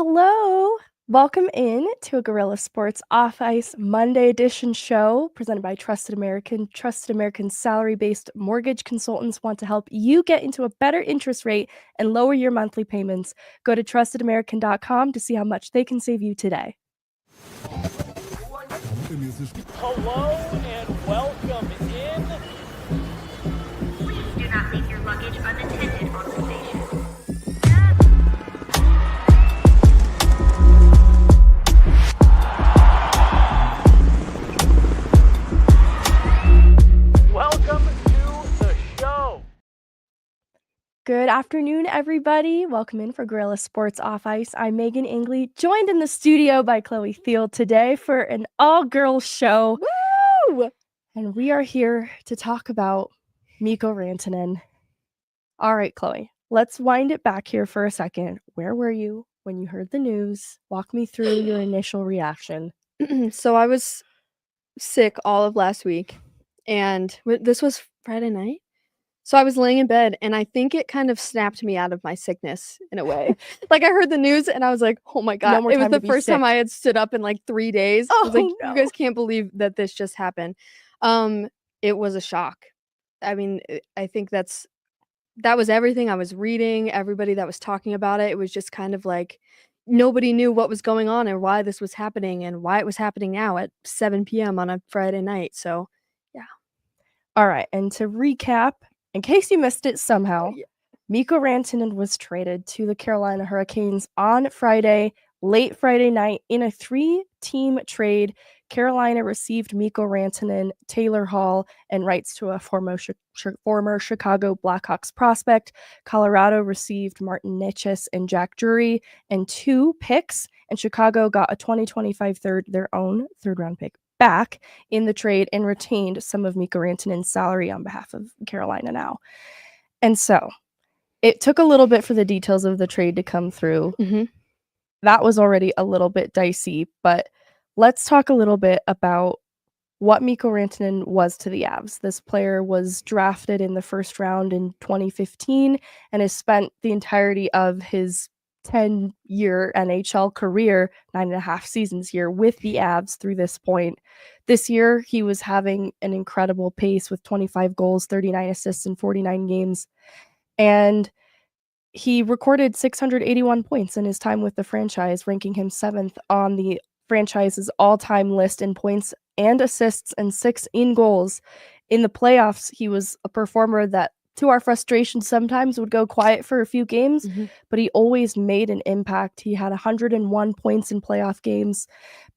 Hello. Welcome in to a Gorilla Sports Off Ice Monday edition show presented by Trusted American. Trusted American salary-based mortgage consultants want to help you get into a better interest rate and lower your monthly payments. Go to trustedamerican.com to see how much they can save you today. Hello and welcome in. Please do not leave your luggage unattended on the station. Welcome to the show. Good afternoon, everybody. Welcome in for Gorilla Sports Off Ice. I'm Meghan Angley, joined in the studio by Chloe Theil today for an all-girls show. Woo! And we are here to talk about Mikko Rantanen. All right, Chloe, let's wind it back here for a second. Where were you when you heard the news? Walk me through your initial reaction. So I was sick all of last week, and this was Friday night. So I was laying in bed, and I think it kind of snapped me out of my sickness in a way. Like, I heard the news, and I was like, oh my God. more It was time to the be first time sick. I had stood up in like 3 days. I was like, Oh, no. you guys can't believe that this just happened. It was a shock. I mean, I think that was everything I was reading, everybody that was talking about it. It was just kind of like nobody knew what was going on and why this was happening and why it was happening now at 7 p.m. on a Friday night. So, yeah. All right, and to recap, in case you missed it somehow, Yeah. Mikko Rantanen was traded to the Carolina Hurricanes on Friday, late Friday night, in a 3-team trade. Carolina received Mikko Rantanen, Taylor Hall, and rights to a former Chicago Blackhawks prospect. Colorado received Martin Necas and Jack Drury and 2 picks, and Chicago got a 2025 their own third-round pick back in the trade and retained some of Mikko Rantanen's salary on behalf of Carolina now. And so it took a little bit for the details of the trade to come through. Mm-hmm. That was already a little bit dicey, but let's talk a little bit about what Mikko Rantanen was to the Avs. This player was drafted in the first round in 2015 and has spent the entirety of his 10-year NHL career, 9.5 seasons here with the Avs through this point. This year, he was having an incredible pace with 25 goals, 39 assists in 49 games. And he recorded 681 points in his time with the franchise, ranking him 7th on the franchise's all-time list in points and assists and 6 in goals. In the playoffs, he was a performer that, to our frustration, sometimes would go quiet for a few games, but he always made an impact. He had 101 points in playoff games,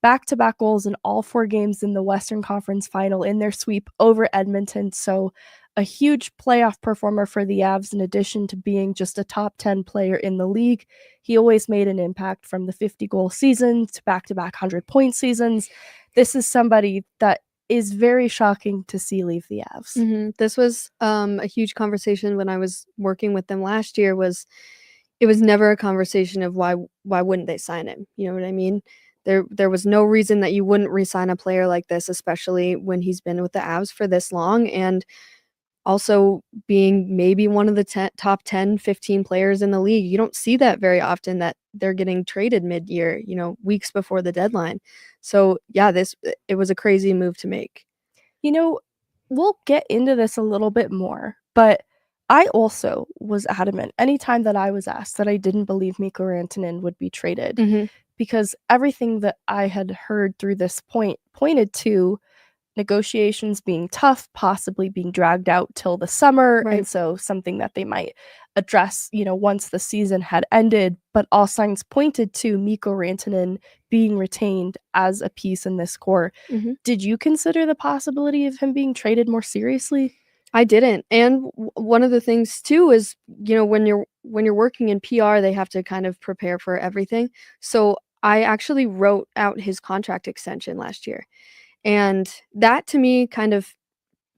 back-to-back goals in all 4 games in the Western Conference Final in their sweep over Edmonton. So a huge playoff performer for the Avs, in addition to being just a top 10 player in the league. He always made an impact from the 50-goal season to back-to-back 100-point seasons. This is somebody that is very shocking to see leave the Avs. Mm-hmm. This was a huge conversation when I was working with them last year. It was never a conversation of why wouldn't they sign him? You know what I mean? There was no reason that you wouldn't re-sign a player like this, especially when he's been with the Avs for this long, and also being maybe one of the top 10, 15 players in the league. You don't see that very often, that they're getting traded mid-year, weeks before the deadline. So yeah, it was a crazy move to make. We'll get into this a little bit more, but I also was adamant anytime that I was asked that I didn't believe Mikko Rantanen would be traded, because everything that I had heard through this point pointed to negotiations being tough, possibly being dragged out till the summer, Right. and so something that they might address, once the season had ended. But all signs pointed to Mikko Rantanen being retained as a piece in this core. Did you consider the possibility of him being traded more seriously? I didn't. And one of the things too is, when you're working in PR, they have to kind of prepare for everything. So I actually wrote out his contract extension last year. And that to me kind of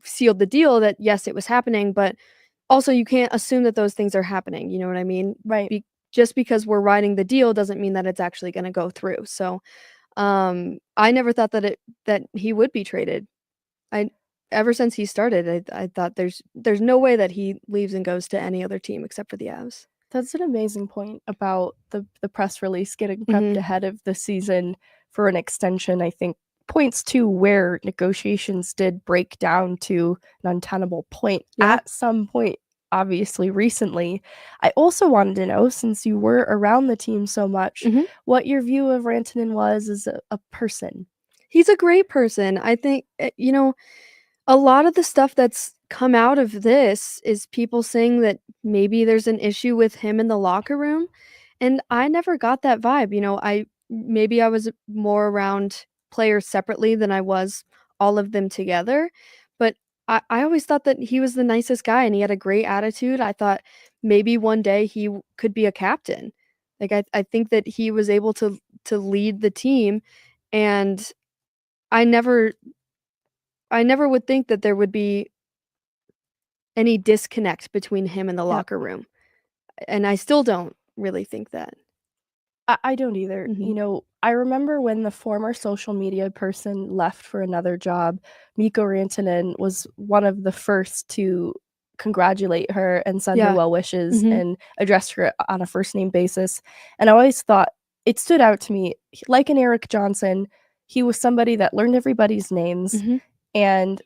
sealed the deal that yes, it was happening, but also you can't assume that those things are happening. You know what I mean? Right. Just because we're writing the deal doesn't mean that it's actually going to go through. So I never thought that he would be traded. Ever since he started, I thought there's no way that he leaves and goes to any other team except for the Avs. That's an amazing point about the press release getting prepped ahead of the season for an extension. I think points to where negotiations did break down to an untenable point at some point, obviously recently. I also wanted to know, since you were around the team so much, what your view of Rantanen was as a person. He's a great person. I think, a lot of the stuff that's come out of this is people saying that maybe there's an issue with him in the locker room, and I never got that vibe. I was more around players separately than I was all of them together, but I always thought that he was the nicest guy and he had a great attitude. I thought maybe one day he could be a captain. Like I think that he was able to lead the team, and I never would think that there would be any disconnect between him and the locker room, and I still don't really think that. I don't either. I remember when the former social media person left for another job, Mikko Rantanen was one of the first to congratulate her and send her well wishes and address her on a first name basis. And I always thought it stood out to me, like an Eric Johnson, he was somebody that learned everybody's names. And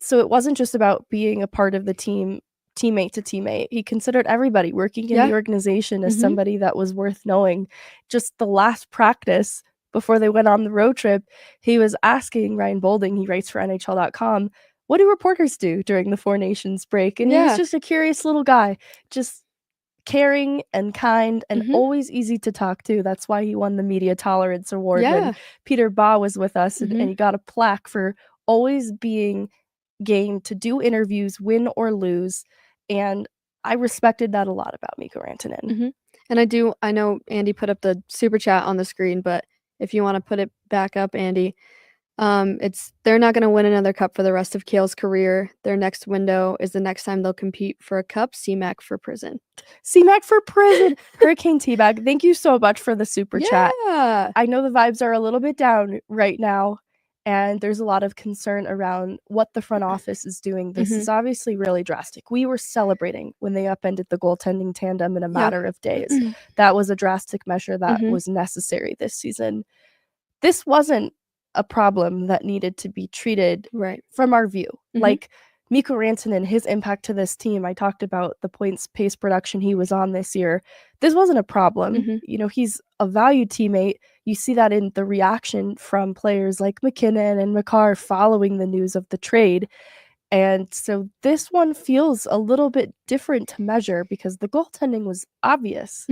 so it wasn't just about being a part of the team, teammate to teammate. He considered everybody working in the organization as somebody that was worth knowing. Just the last practice before they went on the road trip, he was asking Ryan Bolding, he writes for NHL.com, what do reporters do during the Four Nations break? And he was just a curious little guy, just caring and kind and always easy to talk to. That's why he won the Media Tolerance Award when Peter Baugh was with us, and he got a plaque for always being game to do interviews, win or lose. And I respected that a lot about Mikko Rantanen. And I know Andy put up the super chat on the screen, but if you want to put it back up, Andy, they're not going to win another cup for the rest of Cale's career. Their next window is the next time they'll compete for a cup. CMAC for prison. CMAC for prison. Hurricane Teabag, thank you so much for the super chat. I know the vibes are a little bit down right now, and there's a lot of concern around what the front office is doing. This is obviously really drastic. We were celebrating when they upended the goaltending tandem in a matter of days. That was a drastic measure that was necessary this season. This wasn't a problem that needed to be treated from our view. Like Mikko Rantanen, his impact to this team, I talked about the points pace production he was on this year. This wasn't a problem. He's a valued teammate. You see that in the reaction from players like McKinnon and Makar following the news of the trade. And so this one feels a little bit different to measure because the goaltending was obvious.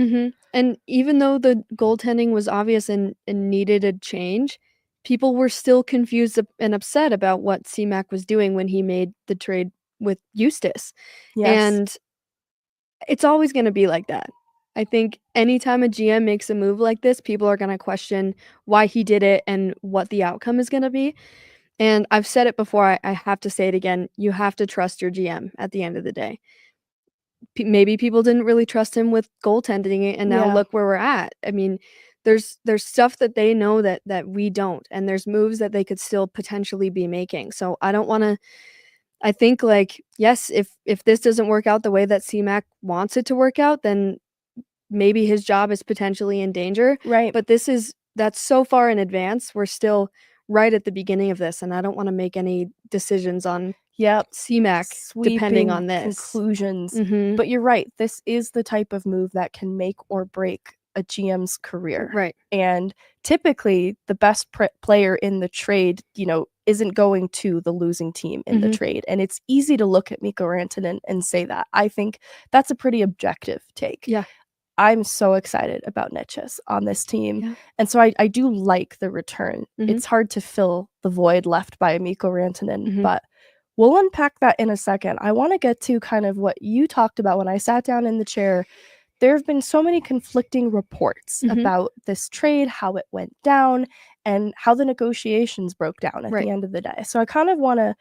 And even though the goaltending was obvious and needed a change, people were still confused and upset about what CMAC was doing when he made the trade with Eustace. And it's always going to be like that. I think anytime a GM makes a move like this, people are going to question why he did it and what the outcome is going to be. And I've said it before, I have to say it again. You have to trust your GM at the end of the day. Maybe people didn't really trust him with goaltending, and now look where we're at. I mean, there's stuff that they know that we don't, and there's moves that they could still potentially be making. So I don't want to. I think, like, yes, if this doesn't work out the way that CMAC wants it to work out, then maybe his job is potentially in danger. But that's so far in advance. We're still right at the beginning of this, and I don't want to make any decisions on CMAC depending on this. Conclusions. But you're right. This is the type of move that can make or break a GM's career. And typically the best player in the trade, isn't going to the losing team in the trade. And it's easy to look at Mikko Rantanen and say that. I think that's a pretty objective take. I'm so excited about Necas on this team. And so I do like the return. It's hard to fill the void left by Mikko Rantanen, but we'll unpack that in a second. I want to get to kind of what you talked about when I sat down in the chair. There have been so many conflicting reports about this trade, how it went down, and how the negotiations broke down at the end of the day. So I kind of want to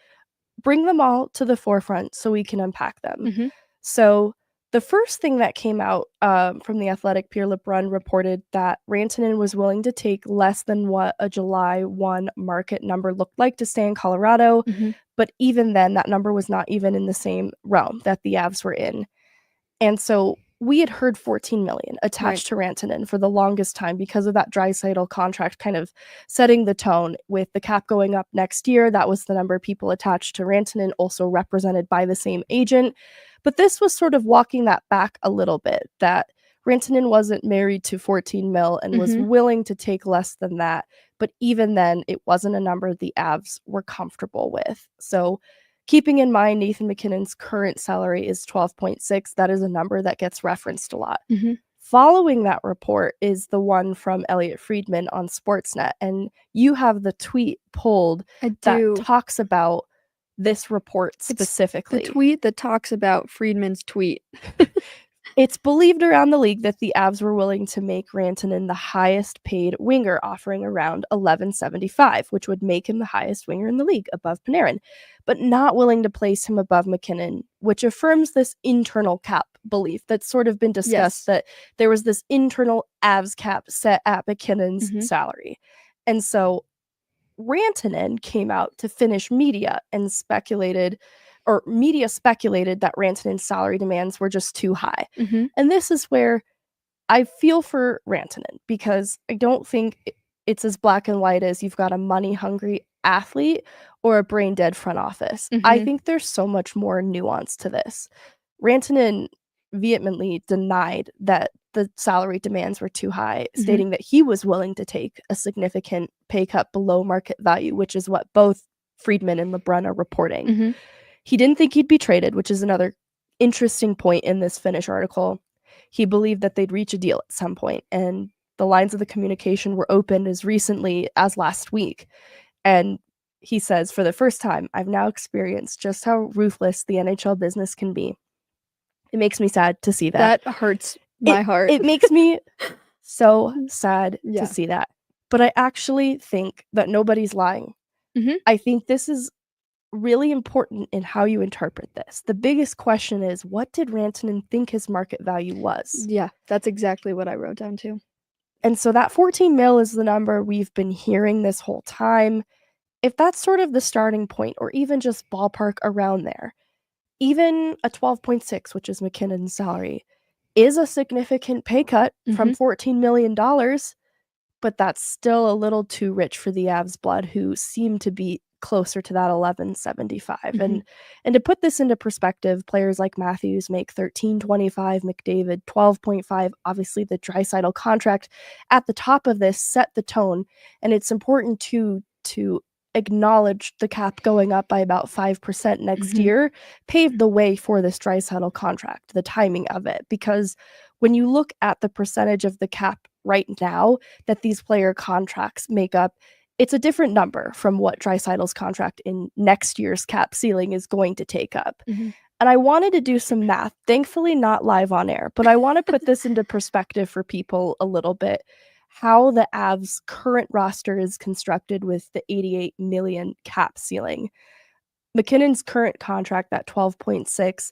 bring them all to the forefront so we can unpack them. So the first thing that came out from the Athletic, Pierre LeBrun reported that Rantanen was willing to take less than what a July 1 market number looked like to stay in Colorado. But even then, that number was not even in the same realm that the Avs were in. And so we had heard 14 million attached to Rantanen for the longest time because of that Draisaitl contract kind of setting the tone with the cap going up next year. That was the number people attached to Rantanen, also represented by the same agent. But this was sort of walking that back a little bit, that Rantanen wasn't married to 14 mil and was willing to take less than that. But even then, it wasn't a number the Avs were comfortable with. So keeping in mind Nathan MacKinnon's current salary is 12.6, that is a number that gets referenced a lot. Following that report is the one from Elliot Friedman on Sportsnet, and you have the tweet pulled that talks about this report specifically. It's the tweet that talks about Friedman's tweet. It's believed around the league that the Avs were willing to make Rantanen the highest paid winger, offering around $11.75, which would make him the highest winger in the league, above Panarin, but not willing to place him above MacKinnon, which affirms this internal cap belief that's sort of been discussed, that there was this internal Avs cap set at MacKinnon's salary. And so Rantanen came out to Finnish media and speculated that Rantanen's salary demands were just too high. And this is where I feel for Rantanen, because I don't think it's as black and white as you've got a money-hungry athlete or a brain-dead front office. I think there's so much more nuance to this. Rantanen vehemently denied that the salary demands were too high, stating that he was willing to take a significant pay cut below market value, which is what both Friedman and LeBrun are reporting. He didn't think he'd be traded, which is another interesting point in this Finnish article. He believed that they'd reach a deal at some point, and the lines of the communication were opened as recently as last week. And he says, for the first time, I've now experienced just how ruthless the NHL business can be. It makes me sad to see that. That hurts my heart. It makes me so sad to see that. But I actually think that nobody's lying. I think this is really important in how you interpret this. The biggest question is, what did Rantanen think his market value was? Yeah, that's exactly what I wrote down too. And so that 14 mil is the number we've been hearing this whole time. If that's sort of the starting point, or even just ballpark around there, even a 12.6, which is MacKinnon's salary, is a significant pay cut from $14 million, but that's still a little too rich for the Avs blood, who seem to be closer to that 11.75. And to put this into perspective, players like Matthews make 13.25, McDavid 12.5. Obviously, the Draisaitl contract at the top of this set the tone, and it's important to acknowledge the cap going up by about 5% next year paved the way for this Draisaitl contract, the timing of it, because when you look at the percentage of the cap right now that these player contracts make up, it's a different number from what Draisaitl's contract in next year's cap ceiling is going to take up. And I wanted to do some math, thankfully not live on air, but I want to put this into perspective for people a little bit, how the Avs' current roster is constructed with the 88 million cap ceiling. MacKinnon's current contract, that 12.6,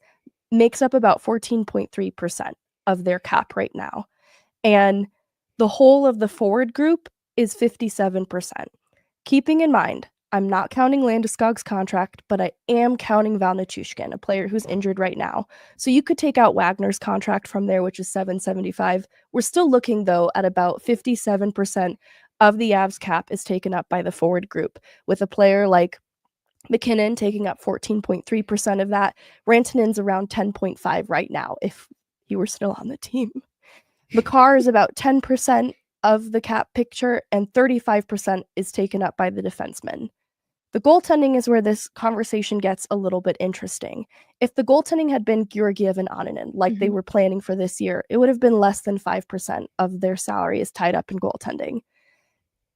makes up about 14.3% of their cap right now. And the whole of the forward group is 57%. Keeping in mind, I'm not counting Landeskog's contract, but I am counting Val Nichushkin, a player who's injured right now. So you could take out Wagner's contract from there, which is $775. We're still looking, though, at about 57% of the Avs cap is taken up by the forward group, with a player like MacKinnon taking up 14.3% of that. Rantanen's around 10.5 right now, if he were still on the team. Makar is about 10% of the cap picture, and 35% is taken up by the defensemen. The goaltending is where this conversation gets a little bit interesting. If the goaltending had been Georgiev and Annunen, like they were planning for this year, it would have been less than 5% of their salary is tied up in goaltending.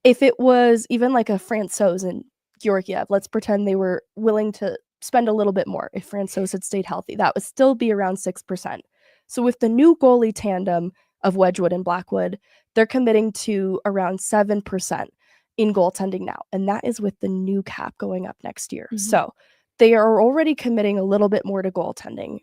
If it was even like a Francouz and Georgiev, let's pretend they were willing to spend a little bit more. If Francouz had stayed healthy, that would still be around 6%. So with the new goalie tandem of Wedgwood and Blackwood, they're committing to around 7% in goaltending now, and that is with the new cap going up next year. So they are already committing a little bit more to goaltending.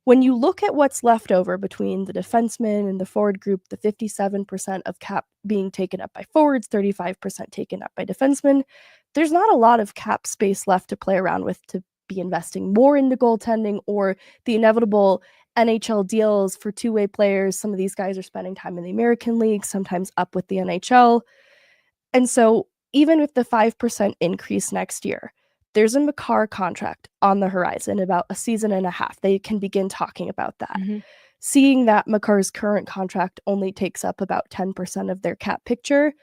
When you look at what's left over between the defensemen and the forward group, the 57% of cap being taken up by forwards, 35% taken up by defensemen, there's not a lot of cap space left to play around with to be investing more into goaltending or the inevitable NHL deals for two-way players. Some of these guys are spending time in the American League, sometimes up with the NHL. And so even with the 5% increase next year, there's a Makar contract on the horizon, about a season and a half. They can begin talking about that. Seeing that Makar's current contract only takes up about 10% of their cap picture,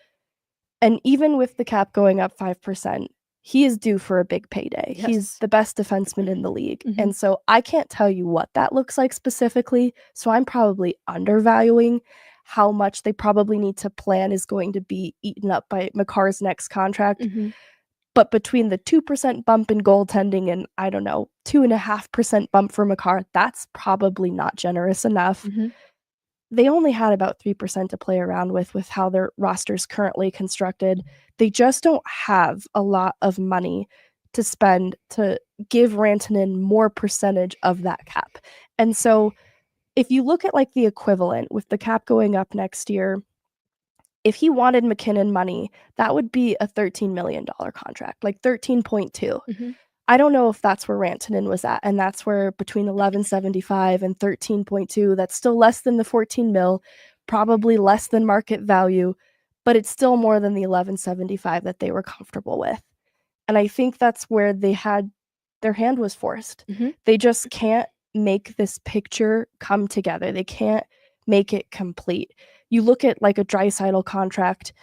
and even with the cap going up 5%, he is due for a big payday. Yes. He's the best defenseman in the league. And so I can't tell you what that looks like specifically. So I'm probably undervaluing how much they probably need to plan is going to be eaten up by Makar's next contract. But between the 2% bump in goaltending and, I don't know, 2.5% bump for Makar, that's probably not generous enough. They only had about 3% to play around with how their roster's currently constructed. They just don't have a lot of money to spend to give Rantanen more percentage of that cap. And so if you look at like the equivalent with the cap going up next year, if he wanted McKinnon money, that would be a $13 million contract, like 13.2. I don't know if that's where Rantanen was at, and that's where between 11.75 and 13.2, that's still less than the 14 mil, probably less than market value, but it's still more than the 11.75 that they were comfortable with. And I think that's where they had their hand was forced. They just can't make this picture come together. They can't make it complete. You look at like a Draisaitl contract,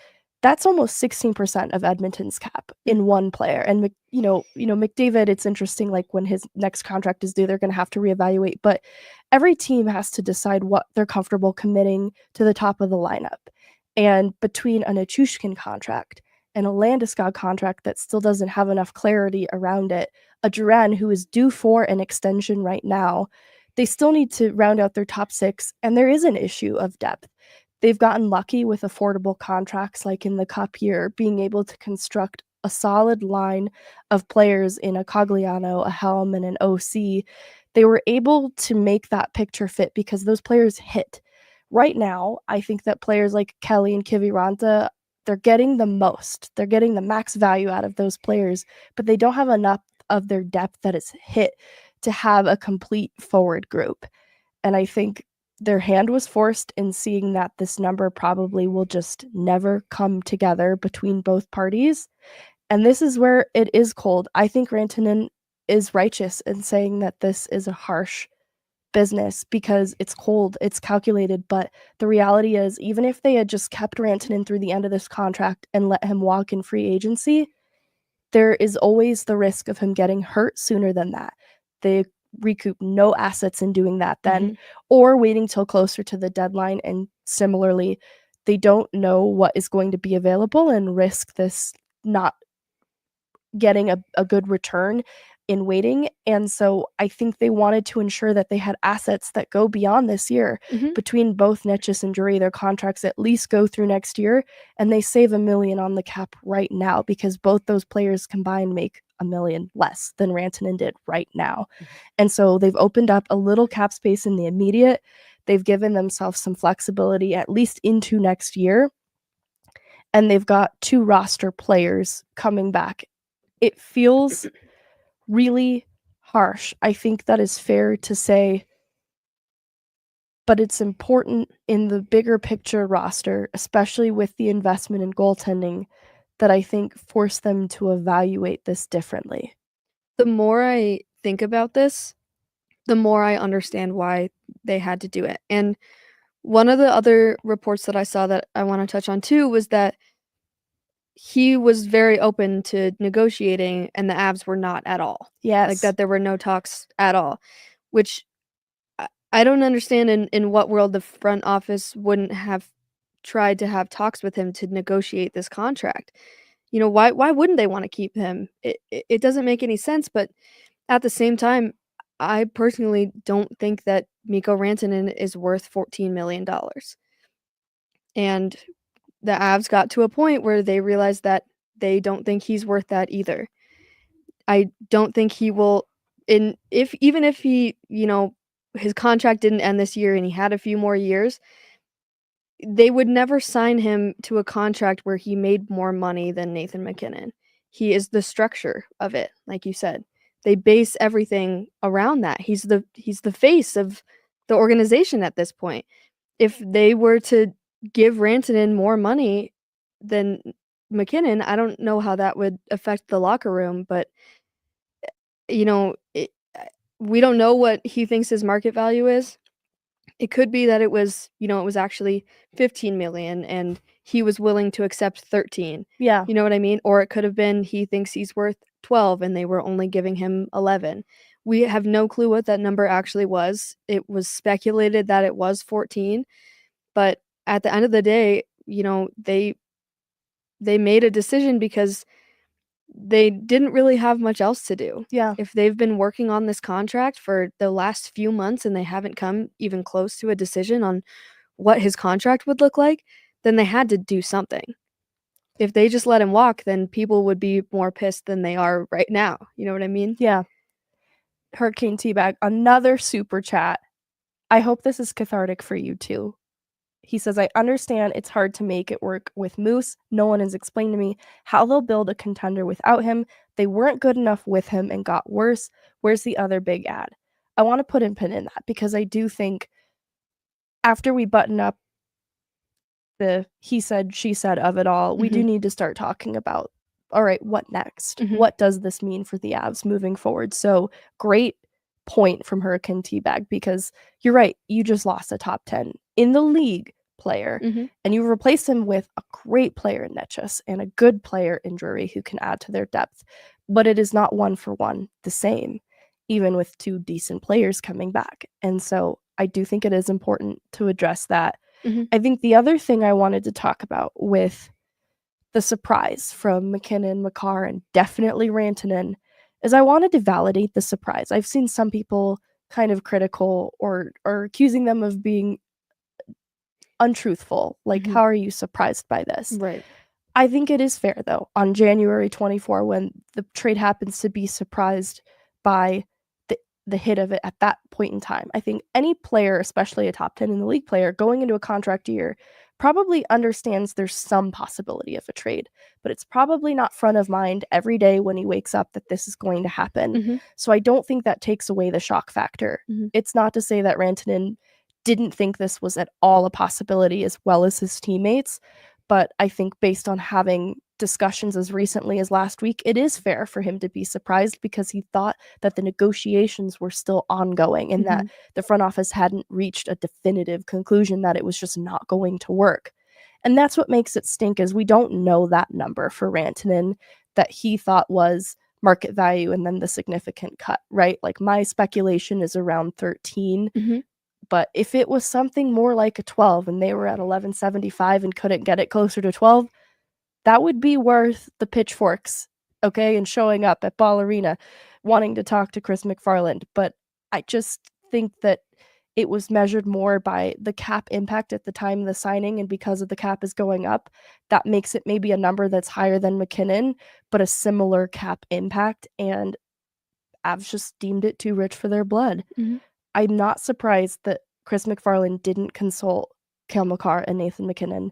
that's almost 16% of Edmonton's cap in one player. And McDavid, it's interesting, like when his next contract is due, they're going to have to reevaluate. But every team has to decide what they're comfortable committing to the top of the lineup. And between a Nichushkin contract and a Landeskog contract that still doesn't have enough clarity around it, a Duran who is due for an extension right now, they still need to round out their top six. And there is an issue of depth. They've gotten lucky with affordable contracts like in the Cup year, being able to construct a solid line of players in a Cogliano, a Helm, and an OC. They were able to make that picture fit because those players hit. Right now, I think that players like Kelly and Kiviranta, they're getting the most. They're getting the max value out of those players, but they don't have enough of their depth that is hit to have a complete forward group. And I think their hand was forced in seeing that this number probably will just never come together between both parties. And this is where it is cold. I think Rantanen is righteous in saying that this is a harsh business because it's cold, it's calculated. But the reality is, even if they had just kept Rantanen through the end of this contract and let him walk in free agency, there is always the risk of him getting hurt sooner than that. They recoup no assets in doing that then, or waiting till closer to the deadline. And similarly, they don't know what is going to be available and risk this not getting a good return in waiting. And so I think they wanted to ensure that they had assets that go beyond this year. Between both Necas and Drury, their contracts at least go through next year, and they save $1 million on the cap right now because both those players combined make $1 million less than Rantanen did right now. And so they've opened up a little cap space in the immediate. They've given themselves some flexibility at least into next year. And they've got 2 roster players coming back. It feels really harsh. I think that is fair to say, but it's important in the bigger picture roster, especially with the investment in goaltending, that I think forced them to evaluate this differently. The more I think about this, the more I understand why they had to do it. And one of the other reports that I saw that I want to touch on too was that he was very open to negotiating and the Avs were not at all. Yes. Like that there were no talks at all, which I don't understand in what world the front office wouldn't have tried to have talks with him to negotiate this contract. You know, why wouldn't they want to keep him? It doesn't make any sense, but at the same time, I personally don't think that Mikko Rantanen is worth $14 million. And the Avs got to a point where they realized that they don't think he's worth that either. I don't think he will, even if he, his contract didn't end this year and he had a few more years, they would never sign him to a contract where he made more money than Nathan MacKinnon. He is the structure of it, like you said. They base everything around that. He's the face of the organization at this point. If they were to give Rantanen more money than McKinnon, I don't know how that would affect the locker room, but you know, we don't know what he thinks his market value is. It could be that it was, it was actually 15 million and he was willing to accept 13. Yeah. You know what I mean? Or it could have been he thinks he's worth 12 and they were only giving him 11. We have no clue what that number actually was. It was speculated that it was 14, but at the end of the day, they made a decision because they didn't really have much else to do. Yeah. If they've been working on this contract for the last few months and they haven't come even close to a decision on what his contract would look like, then they had to do something. If they just let him walk, then people would be more pissed than they are right now. You know what I mean? Yeah. Hurricane Teabag, another super chat. I hope this is cathartic for you too. He says, I understand it's hard to make it work with Moose. No one has explained to me how they'll build a contender without him. They weren't good enough with him and got worse. Where's the other big ad? I want to put a pin in that because I do think after we button up the he said, she said of it all, we do need to start talking about, all right, what next? What does this mean for the Avs moving forward? So great point from Hurricane Teabag because you're right. You just lost a top 10 in the league player and you replace him with a great player in Necas and a good player in Drury who can add to their depth. But it is not one for one the same, even with two decent players coming back. And so I do think it is important to address that. I think the other thing I wanted to talk about with the surprise from McKinnon, Makar, and definitely Rantanen is I wanted to validate the surprise. I've seen some people kind of critical or accusing them of being untruthful. Like, how are you surprised by this? Right. I think it is fair, though, on January 24, when the trade happens to be surprised by the hit of it at that point in time. I think any player, especially a top 10 in the league player, going into a contract year probably understands there's some possibility of a trade, but it's probably not front of mind every day when he wakes up that this is going to happen. So I don't think that takes away the shock factor. It's not to say that Rantanen didn't think this was at all a possibility as well as his teammates, but I think based on having discussions as recently as last week, it is fair for him to be surprised because he thought that the negotiations were still ongoing and that the front office hadn't reached a definitive conclusion that it was just not going to work. And that's what makes it stink is we don't know that number for Rantanen that he thought was market value and then the significant cut, right? Like my speculation is around 13. But if it was something more like a 12 and they were at 11.75 and couldn't get it closer to 12, that would be worth the pitchforks, okay, and showing up at Ball Arena wanting to talk to Chris McFarland. But I just think that it was measured more by the cap impact at the time of the signing, and because of the cap is going up, that makes it maybe a number that's higher than McKinnon, but a similar cap impact, and Avs just deemed it too rich for their blood. I'm not surprised that Chris McFarland didn't consult Cale Makar and Nathan McKinnon.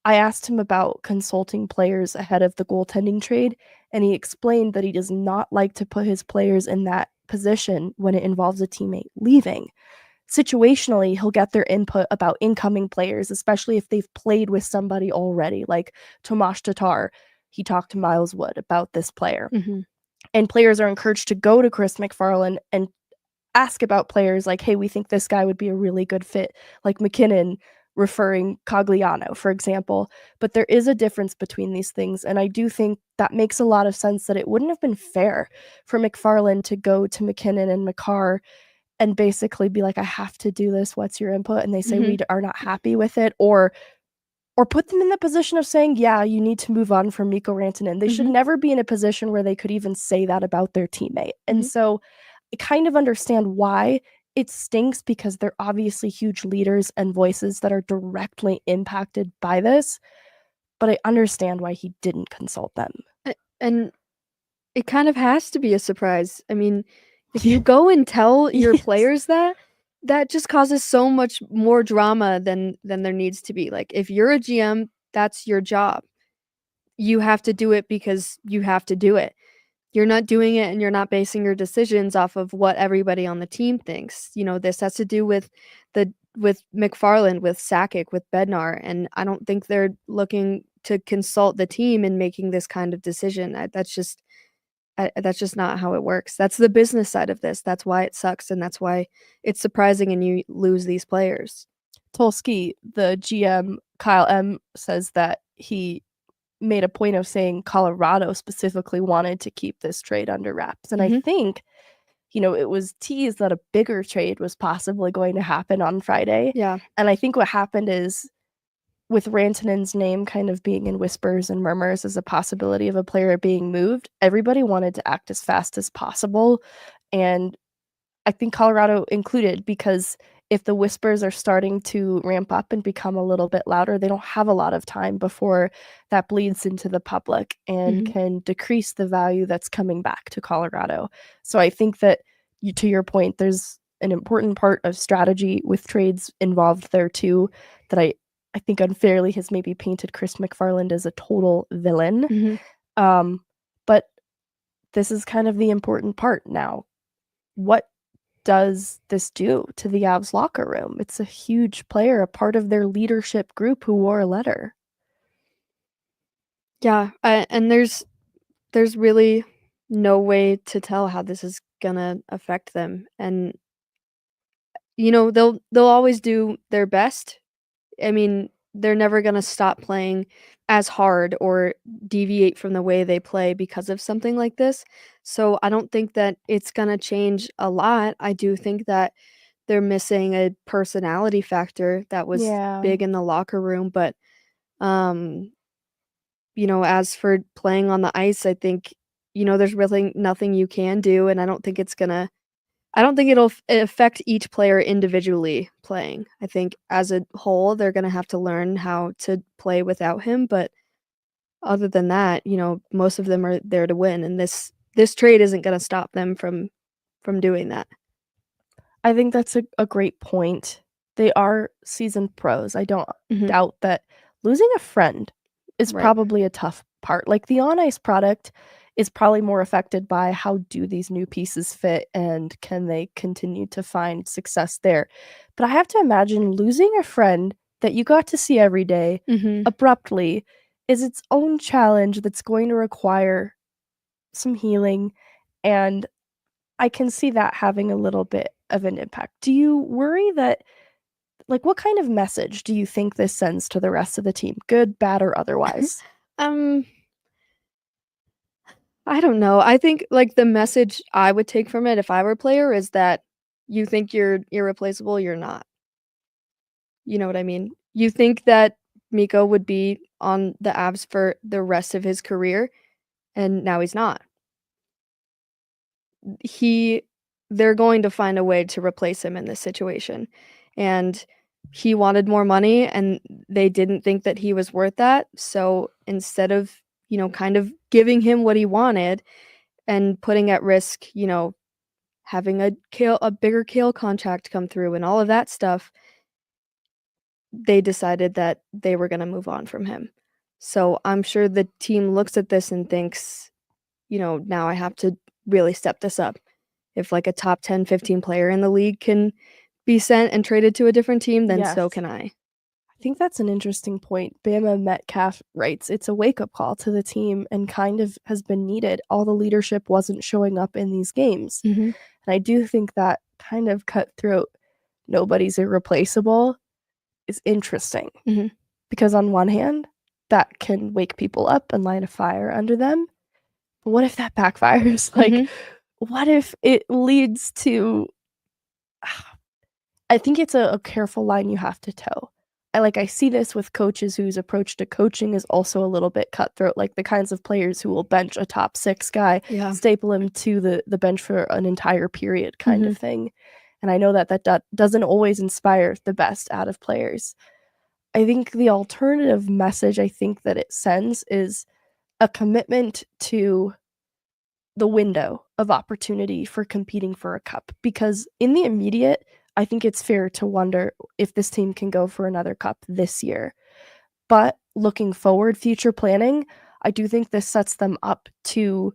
I asked him about consulting players ahead of the goaltending trade, and he explained that he does not like to put his players in that position when it involves a teammate leaving. Situationally, he'll get their input about incoming players, especially if they've played with somebody already, like Tomas Tatar. He talked to Miles Wood about this player. And players are encouraged to go to Chris McFarland and ask about players like, hey, we think this guy would be a really good fit, like McKinnon, referring Cogliano, for example. But there is a difference between these things, and I do think that makes a lot of sense that it wouldn't have been fair for McFarland to go to McKinnon and Makar and basically be like, I have to do this, what's your input? And they say we are not happy with it, or put them in the position of saying, yeah, you need to move on from Mikko Rantanen. They should never be in a position where they could even say that about their teammate. And so I kind of understand why it stinks, because they're obviously huge leaders and voices that are directly impacted by this, but I understand why he didn't consult them. And it kind of has to be a surprise. I mean, if you go and tell your players that just causes so much more drama than there needs to be. Like, if you're a GM, that's your job. You have to do it because you have to do it. you're not doing it and you're not basing your decisions off of what everybody on the team thinks. This has to do with McFarland, with Sakic, with Bednar, and I don't think they're looking to consult the team in making this kind of decision. That's just not how it works. That's the business side of this. That's why it sucks, and that's why it's surprising and you lose these players. Tulski, the GM, Kyle M, says that he made a point of saying Colorado specifically wanted to keep this trade under wraps. And I think, it was teased that a bigger trade was possibly going to happen on Friday. Yeah. And I think what happened is, with Rantanen's name kind of being in whispers and murmurs as a possibility of a player being moved, everybody wanted to act as fast as possible. And I think Colorado included, because if the whispers are starting to ramp up and become a little bit louder, they don't have a lot of time before that bleeds into the public and can decrease the value that's coming back to Colorado. So I think that, to your point, there's an important part of strategy with trades involved there too, that I think unfairly has maybe painted Chris McFarland as a total villain. But this is kind of the important part now. What does this do to the Avs locker room? It's a huge player, a part of their leadership group who wore a letter. Yeah, and there's really no way to tell how this is gonna affect them. And they'll always do their best. I mean, they're never gonna stop playing as hard or deviate from the way they play because of something like this. So I don't think that it's gonna change a lot. I do think that they're missing a personality factor that was big in the locker room. But, as for playing on the ice, I think, there's really nothing you can do. And I don't think it'll affect each player individually playing. I think as a whole, they're going to have to learn how to play without him. But other than that, most of them are there to win. And this trade isn't going to stop them from doing that. I think that's a great point. They are seasoned pros. I don't doubt that losing a friend is probably a tough part. Like, the on-ice product is probably more affected by how do these new pieces fit and can they continue to find success there. But I have to imagine losing a friend that you got to see every day abruptly is its own challenge that's going to require some healing. And I can see that having a little bit of an impact. Do you worry that, what kind of message do you think this sends to the rest of the team? Good, bad, or otherwise? I don't know. I think, the message I would take from it if I were a player is that you think you're irreplaceable, you're not. You know what I mean? You think that Mikko would be on the Avs for the rest of his career, and now he's not. They're going to find a way to replace him in this situation. And he wanted more money, and they didn't think that he was worth that. So instead of, kind of giving him what he wanted and putting at risk, having a bigger Kale contract come through and all of that stuff, they decided that they were going to move on from him. So I'm sure the team looks at this and thinks, now I have to really step this up. If a top 10, 15 player in the league can be sent and traded to a different team, then so can I. I think that's an interesting point. Bama Metcalf writes, it's a wake-up call to the team and kind of has been needed. All the leadership wasn't showing up in these games. And I do think that kind of cutthroat, nobody's irreplaceable, is interesting. Because on one hand, that can wake people up and light a fire under them. But what if that backfires? What if it leads to... I think it's a careful line you have to toe. I see this with coaches whose approach to coaching is also a little bit cutthroat, like the kinds of players who will bench a top 6 guy, staple him to the bench for an entire period kind of thing. And I know that doesn't always inspire the best out of players. I think the alternative message I think that it sends is a commitment to the window of opportunity for competing for a cup. Because in the immediate, I think it's fair to wonder if this team can go for another cup this year. But looking forward, future planning, I do think this sets them up to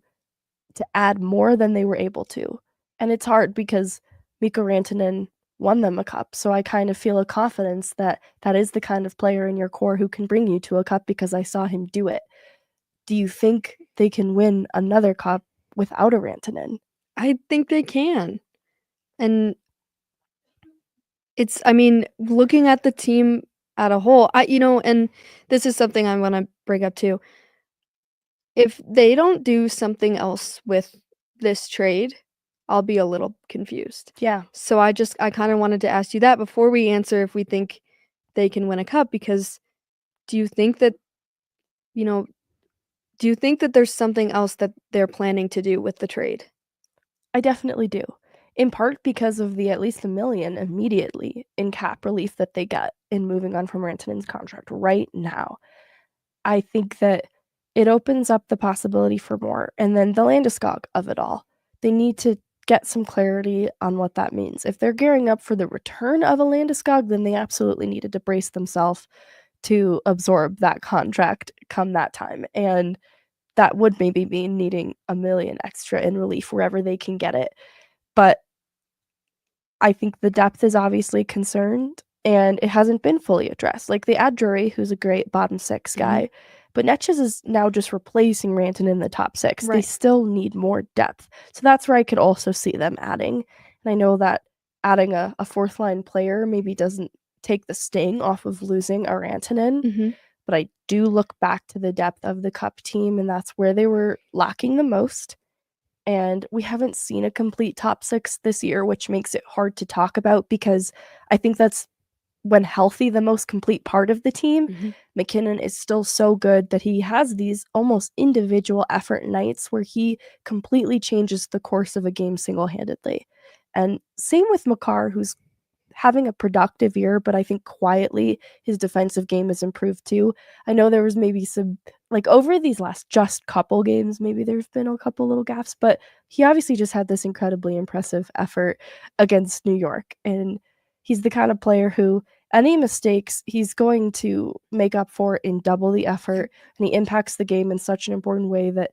to add more than they were able to. And it's hard because Mikko Rantanen won them a cup. So I kind of feel a confidence that that is the kind of player in your core who can bring you to a cup because I saw him do it. Do you think they can win another cup without a Rantanen? I think they can. And I mean, looking at the team at a whole, and this is something I want to bring up too. If they don't do something else with this trade, I'll be a little confused. Yeah. So I kind of wanted to ask you that before we answer if we think they can win a cup, because do you think that, there's something else that they're planning to do with the trade? I definitely do. In part because of the at least $1 million immediately in cap relief that they got in moving on from Rantanen's contract right now. I think that it opens up the possibility for more. And then the Landeskog of it all. They need to get some clarity on what that means. If they're gearing up for the return of a Landeskog, then they absolutely needed to brace themselves to absorb that contract come that time. And that would maybe mean needing $1 million extra in relief wherever they can get it. But I think the depth is obviously concerned, and it hasn't been fully addressed. Like, they add Drury, who's a great bottom six guy, but Necas is now just replacing Rantanen in the top six. They Right. still need more depth. So that's where I could also see them adding. And I know that adding a fourth line player maybe doesn't take the sting off of losing a Rantanen, but I do look back to the depth of the cup team, and that's where they were lacking the most. And we haven't seen a complete top six this year, which makes it hard to talk about because I think that's, when healthy, the most complete part of the team. McKinnon is still so good that he has these almost individual effort nights where he completely changes the course of a game single-handedly. And same with Makar, who's having a productive year, but I think quietly his defensive game has improved too. I know there was maybe some, like, over these last just couple games, maybe there's been a couple little gaps, but he obviously just had this incredibly impressive effort against New York. And he's the kind of player who any mistakes, he's going to make up for in double the effort, and he impacts the game in such an important way that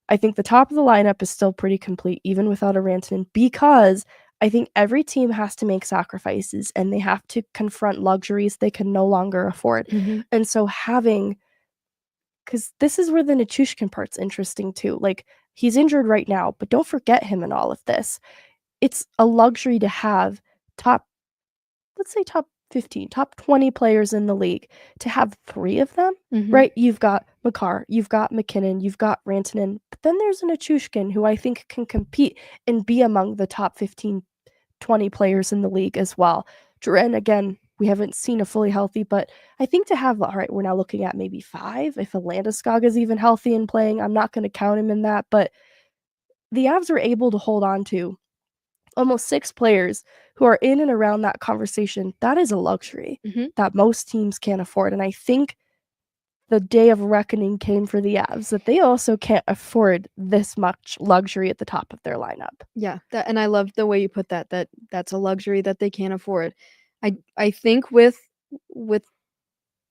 I think the top of the lineup is still pretty complete, even without a Rantanen, because I think every team has to make sacrifices and they have to confront luxuries they can no longer afford. And so because this is where the Nichushkin part's interesting too. Like, he's injured right now, but don't forget him in all of this. It's a luxury to have let's say top 15, top 20 players in the league, to have 3 of them, right? You've got Makar, you've got McKinnon, you've got Rantanen, but then there's a Nichushkin who I think can compete and be among the top 15, 20 players in the league as well. Drury, again, we haven't seen a fully healthy, but I think to have, all right, we're now looking at maybe 5. If Landeskog is even healthy and playing, I'm not going to count him in that, but the Avs were able to hold on to almost 6 players who are in and around that conversation. That is a luxury that most teams can't afford. And I think the day of reckoning came for the Avs, that they also can't afford this much luxury at the top of their lineup. Yeah, and I love the way you put that's a luxury that they can't afford. I think with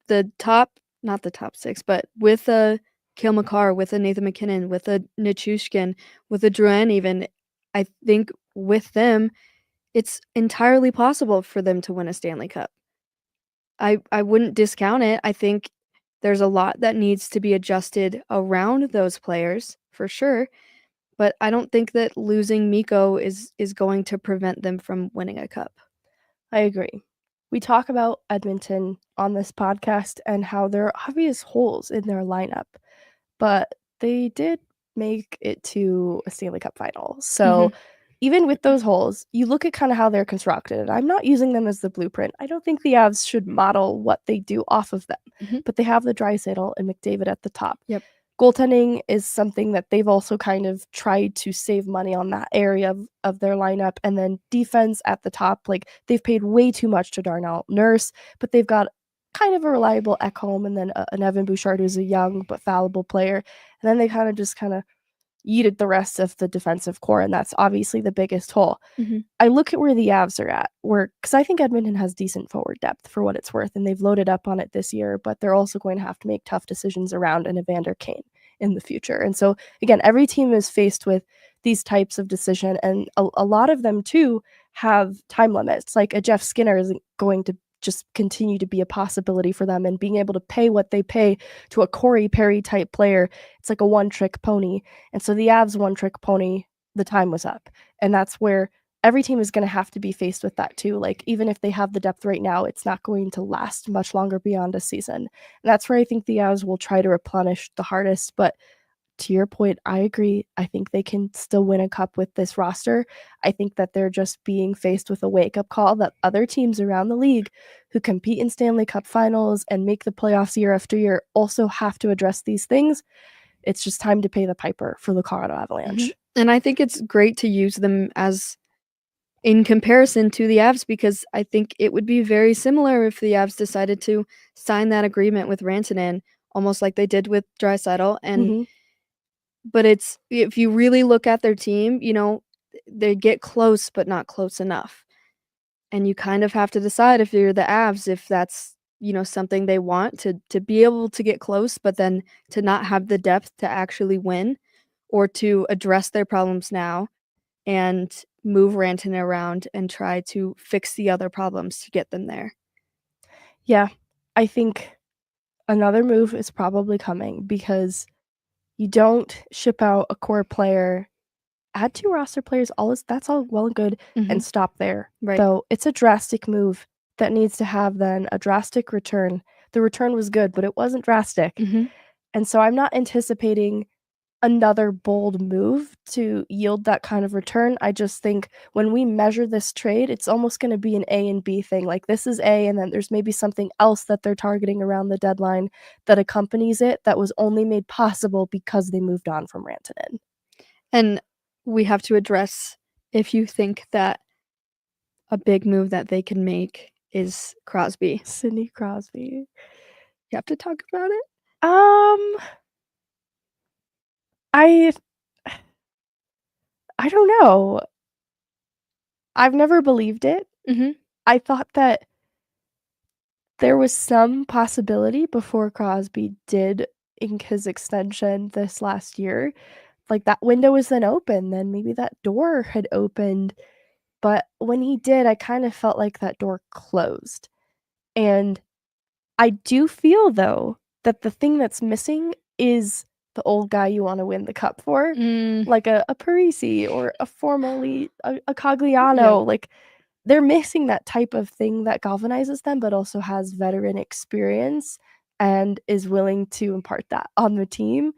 the top, not the top 6, but with a Cale Makar, with a Nathan McKinnon, with a Nichushkin, with a Drury even, I think with them, it's entirely possible for them to win a Stanley Cup. I wouldn't discount it. I think there's a lot that needs to be adjusted around those players, for sure. But I don't think that losing Mikko is going to prevent them from winning a cup. I agree. We talk about Edmonton on this podcast and how there are obvious holes in their lineup, but they did make it to a Stanley Cup final. So even with those holes, you look at kind of how they're constructed, and I'm not using them as the blueprint. I don't think the Avs should model what they do off of them, but they have the Draisaitl and McDavid at the top. Goaltending is something that they've also kind of tried to save money on that area of their lineup. And then defense at the top, like, they've paid way too much to Darnell Nurse, but they've got kind of a reliable Ekholm and then an Evan Bouchard who's a young but fallible player. And then they kind of yeeted the rest of the defensive core, and that's obviously the biggest hole. I look at where the Avs are at, because I think Edmonton has decent forward depth for what it's worth, and they've loaded up on it this year, but they're also going to have to make tough decisions around an Evander Kane in the future. And so again, every team is faced with these types of decision, and a lot of them too have time limits. Like a Jeff Skinner isn't going to just continue to be a possibility for them, and being able to pay what they pay to a Corey Perry type player, it's like a one-trick pony. And so the Avs one-trick pony, the time was up. And that's where every team is going to have to be faced with that too. Like, even if they have the depth right now, it's not going to last much longer beyond a season. And that's where I think the Avs will try to replenish the hardest. But to your point, I agree. I think they can still win a cup with this roster. I think that they're just being faced with a wake-up call that other teams around the league who compete in Stanley Cup finals and make the playoffs year after year also have to address these things. It's just time to pay the piper for the Colorado Avalanche. And I think it's great to use them as in comparison to the Avs, because I think it would be very similar if the Avs decided to sign that agreement with Rantanen, almost like they did with Draisaitl. And but it's, if you really look at their team, you know, they get close but not close enough. And you kind of have to decide, if you're the Avs, if that's, you know, something they want to be able to get close, but then to not have the depth to actually win, or to address their problems now and move Rantanen around and try to fix the other problems to get them there. Yeah, I think another move is probably coming, because you don't ship out a core player, add 2 roster players, that's all well and good, and stop there. Right. Though it's a drastic move that needs to have then a drastic return. The return was good, but it wasn't drastic. And so I'm not anticipating another bold move to yield that kind of return. I just think when we measure this trade, it's almost going to be an A and B thing. Like, this is A, and then there's maybe something else that they're targeting around the deadline that accompanies it that was only made possible because they moved on from Rantanen. And we have to address, if you think that a big move that they can make is Crosby. Sidney Crosby. You have to talk about it? I don't know. I've never believed it. I thought that there was some possibility before Crosby did ink his extension this last year. Like, that window was then open, then maybe that door had opened. But when he did, I kind of felt like that door closed. And I do feel, though, that the thing that's missing is the old guy you want to win the cup for, like a Parisi or a formerly a Cogliano. Yeah. Like, they're missing that type of thing that galvanizes them, but also has veteran experience and is willing to impart that on the team.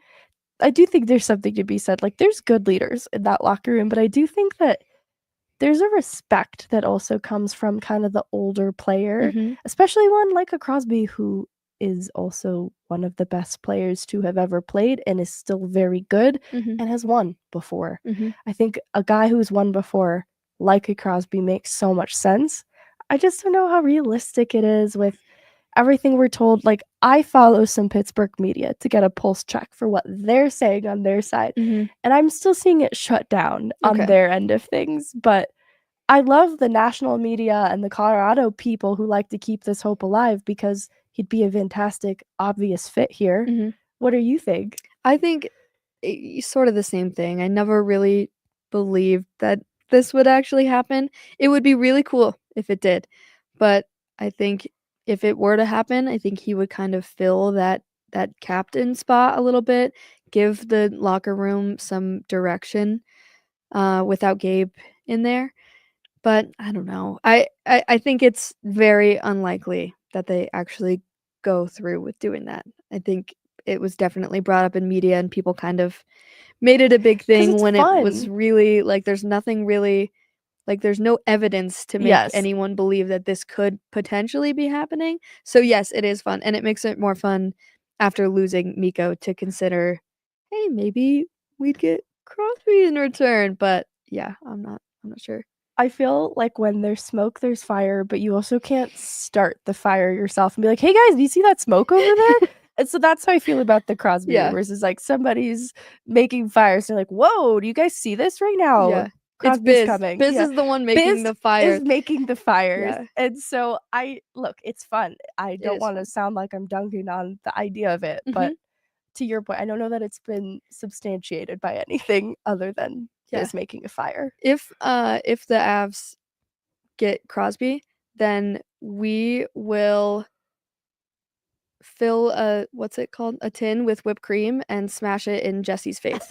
I do think there's something to be said. Like, there's good leaders in that locker room, but I do think that there's a respect that also comes from kind of the older player, especially one like a Crosby, who is also one of the best players to have ever played and is still very good and has won before. I think a guy who's won before, like a Crosby, makes so much sense. I just don't know how realistic it is with everything we're told. Like, I follow some Pittsburgh media to get a pulse check for what they're saying on their side, and I'm still seeing it shut down on their end of things. But I love the national media and the Colorado people who like to keep this hope alive, because he'd be a fantastic, obvious fit here. What do you think? I think sort of the same thing. I never really believed that this would actually happen. It would be really cool if it did, but I think if it were to happen, I think he would kind of fill that captain spot a little bit, give the locker room some direction without Gabe in there. But I don't know. I think it's very unlikely that they actually go through with doing that. I think it was definitely brought up in media, and people kind of made it a big thing when fun. It was really like, there's nothing really, like, there's no evidence to make anyone believe that this could potentially be happening. So yes, it is fun, and it makes it more fun after losing Mikko to consider, hey, maybe we'd get Crosby in return. But yeah, I'm not sure. I feel like when there's smoke, there's fire, but you also can't start the fire yourself and be like, hey guys, do you see that smoke over there? And so that's how I feel about the Crosby rumors. Is like, somebody's making fires. They're like, whoa, do you guys see this right now? Yeah. Crosby's It's Biz. coming. Biz is the one making the fire. Is making the fires. Yeah. And so it's fun. I don't want to sound like I'm dunking on the idea of it, but to your point, I don't know that it's been substantiated by anything other than this making a fire. If the Avs get Crosby, then we will fill a tin with whipped cream and smash it in Jesse's face.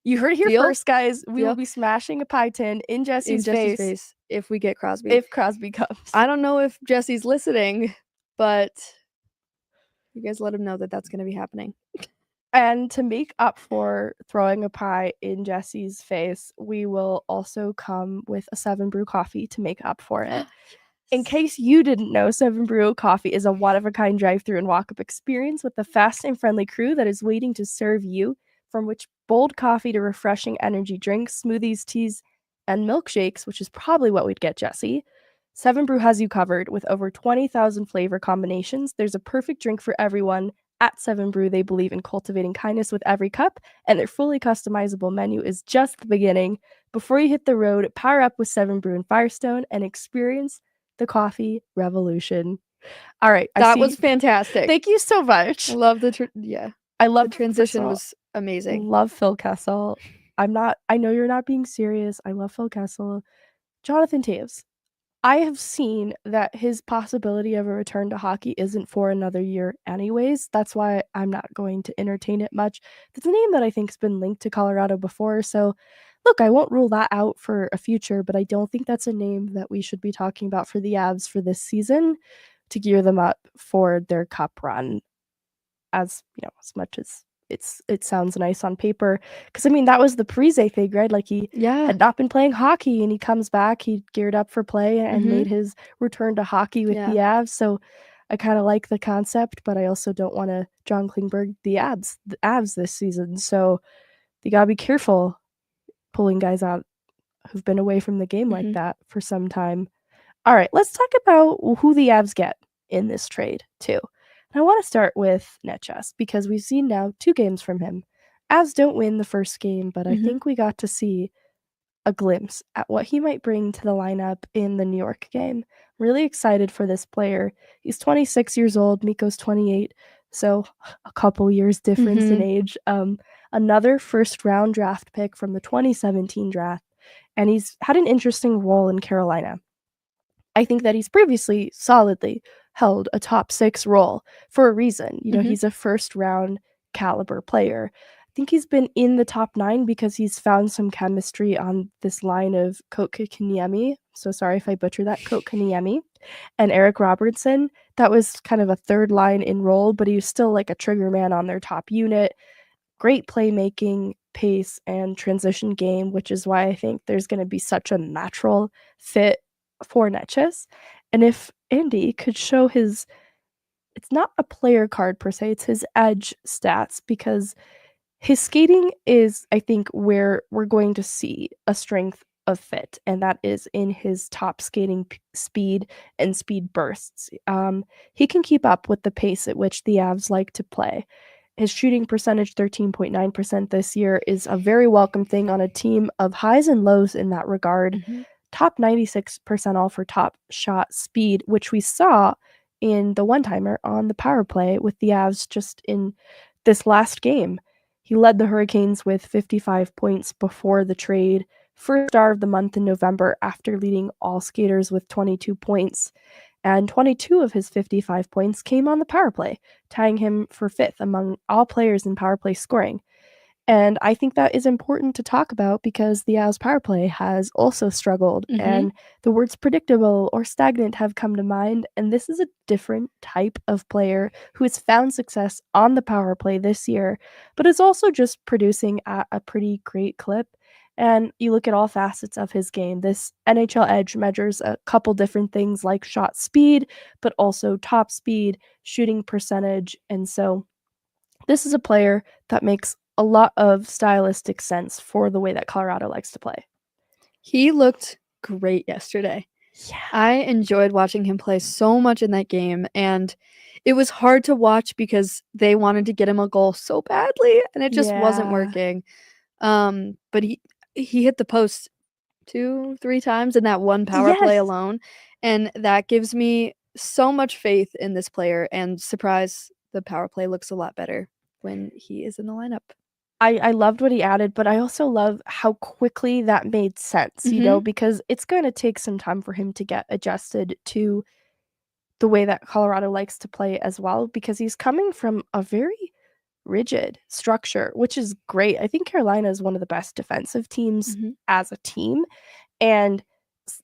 You heard it here Deal? first, guys. We will Deal? be smashing a pie tin in Jesse's face if we get Crosby. if Crosby comes. I don't know if Jesse's listening, but you guys let him know that that's going to be happening. And to make up for throwing a pie in Jesse's face, we will also come with a 7 Brew coffee to make up for it. In case you didn't know, 7 Brew Coffee is a one-of-a-kind drive-through and walk-up experience with a fast and friendly crew that is waiting to serve you, from which bold coffee to refreshing energy drinks, smoothies, teas, and milkshakes, which is probably what we'd get Jesse. 7 Brew has you covered with over 20,000 flavor combinations. There's a perfect drink for everyone. At 7 Brew, they believe in cultivating kindness with every cup, and their fully customizable menu is just the beginning. Before you hit the road, power up with 7 Brew and Firestone and experience the coffee revolution. All right. That was fantastic. Thank you so much. I love the transition all, was amazing. Love Phil Kessel. I know you're not being serious. I love Phil Kessel. Jonathan Toews. I have seen that his possibility of a return to hockey isn't for another year anyways. That's why I'm not going to entertain it much. It's a name that I think has been linked to Colorado before, so look, I won't rule that out for a future, but I don't think that's a name that we should be talking about for the Avs for this season to gear them up for their cup run. As much as it sounds nice on paper, because I mean that was the Parise thing, right? Like he had not been playing hockey, and he comes back, he geared up for play and made his return to hockey with the Avs. So I kind of like the concept, but I also don't want to John Klingberg the Avs this season. So you gotta be careful pulling guys out who've been away from the game like that for some time. All right, let's talk about who the Avs get in this trade too. I want to start with Necas because we've seen now 2 games from him. Avs don't win the first game, but I think we got to see a glimpse at what he might bring to the lineup in the New York game. Really excited for this player. He's 26 years old. Mikko's 28, so a couple years difference in age. Another first-round draft pick from the 2017 draft, and he's had an interesting role in Carolina. I think that he's previously solidly held a top 6 role for a reason. He's a first-round caliber player. I think he's been in the top 9 because he's found some chemistry on this line of Kotkaniemi. So sorry if I butcher that, Kotkaniemi, and Eric Robertson. That was kind of a third line in role, but he was still like a trigger man on their top unit. Great playmaking, pace, and transition game, which is why I think there's going to be such a natural fit for Necas. And if Andy could show it's not a player card per se, it's his edge stats, because his skating is, I think, where we're going to see a strength of fit, and that is in his top skating speed and speed bursts. He can keep up with the pace at which the Avs like to play. His shooting percentage, 13.9% this year, is a very welcome thing on a team of highs and lows in that regard. Top 96 percentile for top shot speed, which we saw in the one-timer on the power play with the Avs just in this last game. He led the Hurricanes with 55 points before the trade, first star of the month in November after leading all skaters with 22 points, and 22 of his 55 points came on the power play, tying him for 5th among all players in power play scoring. And I think that is important to talk about because the Avs power play has also struggled, and the words predictable or stagnant have come to mind. And this is a different type of player who has found success on the power play this year, but is also just producing at a pretty great clip. And you look at all facets of his game. This NHL Edge measures a couple different things like shot speed, but also top speed, shooting percentage. And so this is a player that makes a lot of stylistic sense for the way that Colorado likes to play. He looked great yesterday. Yeah. I enjoyed watching him play so much in that game, and it was hard to watch because they wanted to get him a goal so badly, and it just wasn't working. But he hit the post 2-3 times in that one power play alone, and that gives me so much faith in this player, and surprise, the power play looks a lot better when he is in the lineup. I loved what he added, but I also love how quickly that made sense, you know, because it's going to take some time for him to get adjusted to the way that Colorado likes to play as well, because he's coming from a very rigid structure, which is great. I think Carolina is one of the best defensive teams as a team, and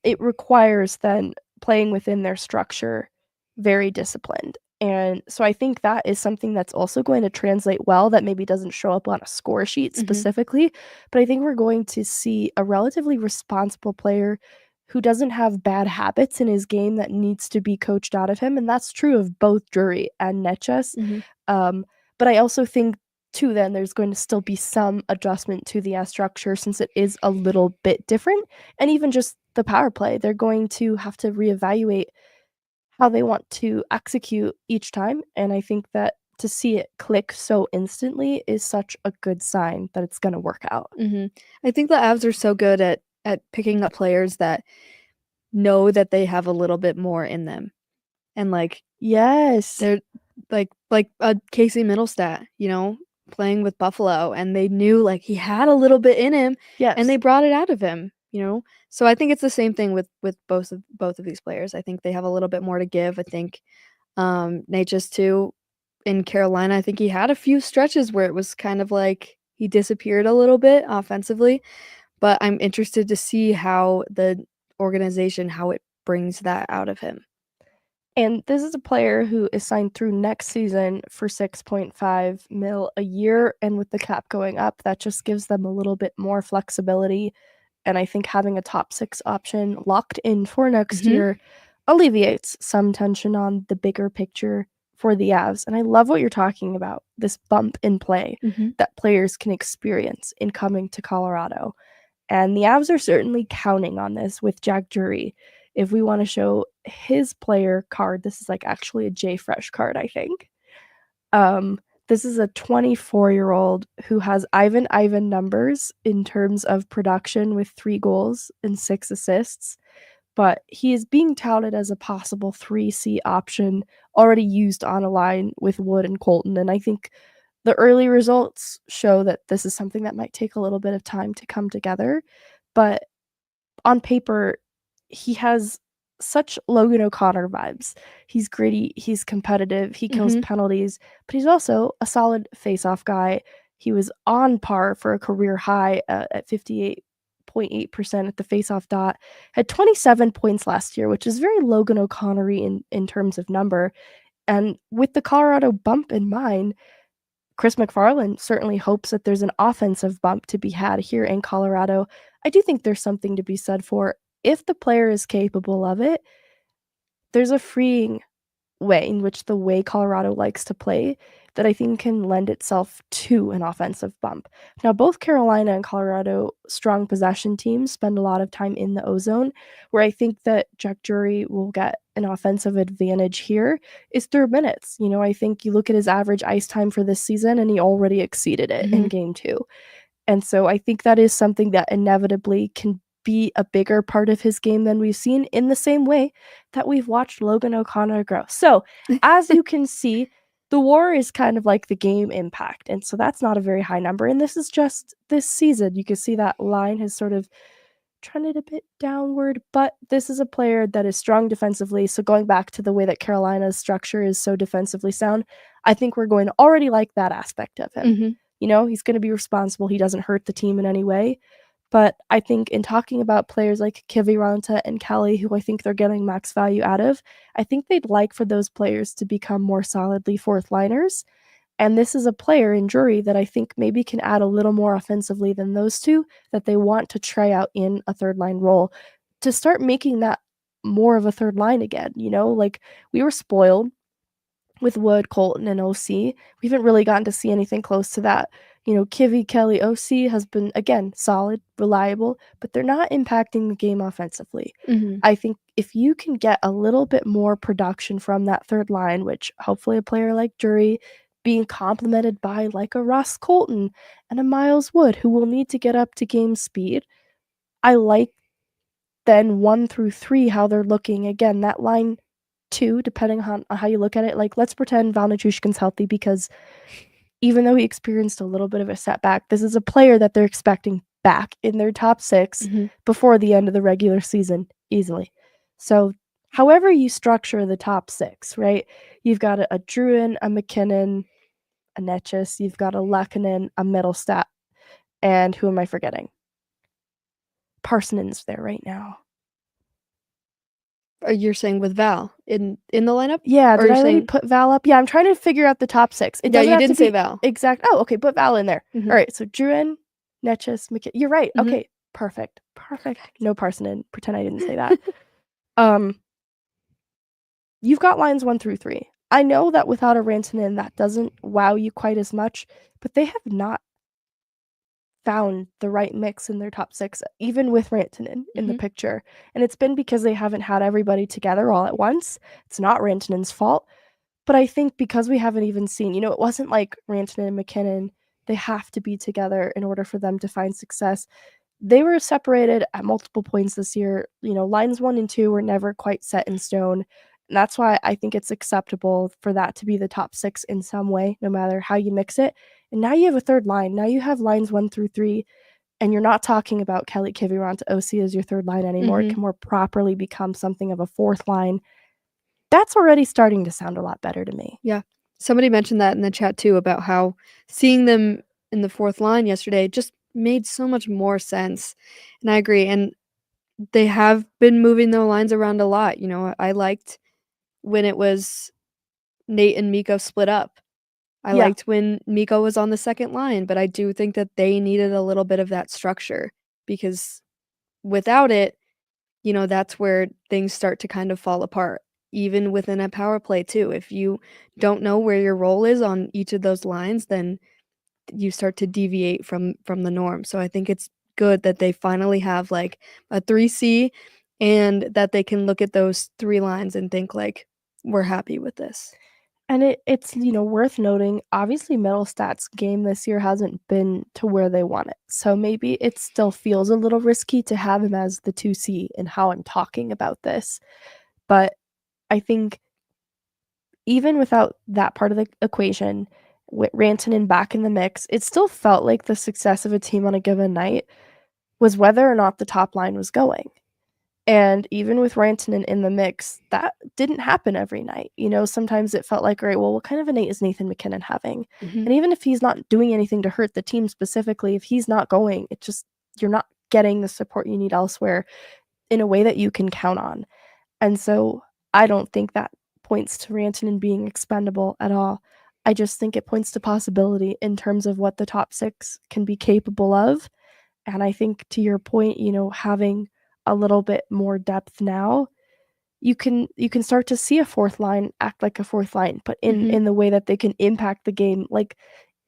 it requires then playing within their structure, very disciplined. And so I think that is something that's also going to translate well, that maybe doesn't show up on a score sheet specifically, but I think we're going to see a relatively responsible player who doesn't have bad habits in his game that needs to be coached out of him, and that's true of both Drury and Necas. But I also think too then there's going to still be some adjustment to the structure, since it is a little bit different, and even just the power play, they're going to have to reevaluate how they want to execute each time, and I think that to see it click so instantly is such a good sign that it's going to work out. I think the Avs are so good at picking up players that know that they have a little bit more in them, and like Yes, they're like Casey Middlestat, you know, playing with Buffalo, and they knew like he had a little bit in him, yes, and they brought it out of him, you know. So I think it's the same thing with both of these players. I think they have a little bit more to give. I think Necas too in Carolina, I think he had a few stretches where it was kind of like he disappeared a little bit offensively, but I'm interested to see how the organization, how it brings that out of him. And this is a player who is signed through next season for $6.5 million a year, and with the cap going up, that just gives them a little bit more flexibility. And I think having a top 6 option locked in for next year alleviates some tension on the bigger picture for the Avs. And I love what you're talking about, this bump in play that players can experience in coming to Colorado. And the Avs are certainly counting on this with Jack Drury. If we want to show his player card, this is like actually a J Fresh card, I think. This is a 24-year-old who has Ivan numbers in terms of production with 3 goals and 6 assists, but he is being touted as a possible 3C option already used on a line with Wood and Colton, and I think the early results show that this is something that might take a little bit of time to come together, but on paper, he has such Logan O'Connor vibes. He's gritty, he's competitive, he kills penalties, but he's also a solid face-off guy. He was on par for a career high at 58.8% at the face-off dot, had 27 points last year, which is very Logan O'Connor-y in terms of number. And with the Colorado bump in mind, Chris McFarland certainly hopes that there's an offensive bump to be had here in Colorado. I do think there's something to be said for, if the player is capable of it, there's a freeing way in which the way Colorado likes to play that I think can lend itself to an offensive bump. Now, both Carolina and Colorado strong possession teams spend a lot of time in the O-zone, where I think that Jack Drury will get an offensive advantage here is through minutes. You know, I think you look at his average ice time for this season, and he already exceeded it in Game 2. And so I think that is something that inevitably can be a bigger part of his game than we've seen, in the same way that we've watched Logan O'Connor grow. So, as you can see, the WAR is kind of like the game impact, and so that's not a very high number, and this is just this season. You can see that line has sort of trended a bit downward, but this is a player that is strong defensively, so going back to the way that Carolina's structure is so defensively sound, I think we're going to already like that aspect of him. You know, he's going to be responsible, he doesn't hurt the team in any way. But I think in talking about players like Kiviranta and Kelly, who I think they're getting max value out of, I think they'd like for those players to become more solidly fourth liners. And this is a player in Drury that I think maybe can add a little more offensively than those two, that they want to try out in a third line role to start making that more of a third line again. You know, like we were spoiled with Wood, Colton, and OC. We haven't really gotten to see anything close to that. You know, Kivy, Kelly, OC has been, again, solid, reliable, but they're not impacting the game offensively. I think if you can get a little bit more production from that third line, which hopefully a player like Drury being complemented by like a Ross Colton and a Miles Wood, who will need to get up to game speed, I like then 1 through 3 how they're looking. Again, that line 2, depending on how you look at it, like let's pretend Val Nichushkin's healthy, because even though he experienced a little bit of a setback, this is a player that they're expecting back in their top 6 before the end of the regular season easily. So however you structure the top 6, right? You've got a Druin, a McKinnon, a Necas, you've got a Lehkonen, a Middlestat, and who am I forgetting? Parsonen's there right now. You're saying with Val in the lineup? Yeah, Or did you're I already saying- put Val up? Yeah, I'm trying to figure out the top 6. It Yeah, doesn't you have to didn't say be Val. exact. Oh, okay, put Val in there. Mhm. All right, so Druin, Necas, McKinnon. You're right. Mhm. Okay, perfect. No Parsonen. Pretend I didn't say that. You've got lines 1 through 3. I know that without a Rantanen, that doesn't wow you quite as much, but they have not found the right mix in their top 6, even with Rantanen in the picture. And it's been because they haven't had everybody together all at once. It's not Rantanen's fault. But I think because we haven't even seen, it wasn't like Rantanen and McKinnon, they have to be together in order for them to find success. They were separated at multiple points this year. Lines 1 and 2 were never quite set in stone. And that's why I think it's acceptable for that to be the top 6 in some way, no matter how you mix it. And now you have a third line. Now you have lines 1 through 3, and you're not talking about Kelly Kiviranta OC as your third line anymore. It can more properly become something of a fourth line. That's already starting to sound a lot better to me. Yeah. Somebody mentioned that in the chat too about how seeing them in the fourth line yesterday just made so much more sense. And I agree. And they have been moving their lines around a lot. I liked when it was Nate and Mikko split up. I liked when Mikko was on the second line, but I do think that they needed a little bit of that structure because without it, that's where things start to kind of fall apart, even within a power play too. If you don't know where your role is on each of those lines, then you start to deviate from the norm. So I think it's good that they finally have like a 3C and that they can look at those 3 lines and think like, we're happy with this. And it's worth noting, obviously Middlestat's game this year hasn't been to where they want it. So maybe it still feels a little risky to have him as the 2C in how I'm talking about this. But I think even without that part of the equation, with Rantanen back in the mix, it still felt like the success of a team on a given night was whether or not the top line was going. And even with Rantanen in the mix, that didn't happen every night. Sometimes it felt like, all right, well, what kind of a night is Nathan McKinnon having? And even if he's not doing anything to hurt the team specifically, if he's not going, you're not getting the support you need elsewhere in a way that you can count on. And so I don't think that points to Rantanen being expendable at all. I just think it points to possibility in terms of what the top 6 can be capable of. And I think to your point, having a little bit more depth now, you can start to see a fourth line act like a fourth line, but in the way that they can impact the game. Like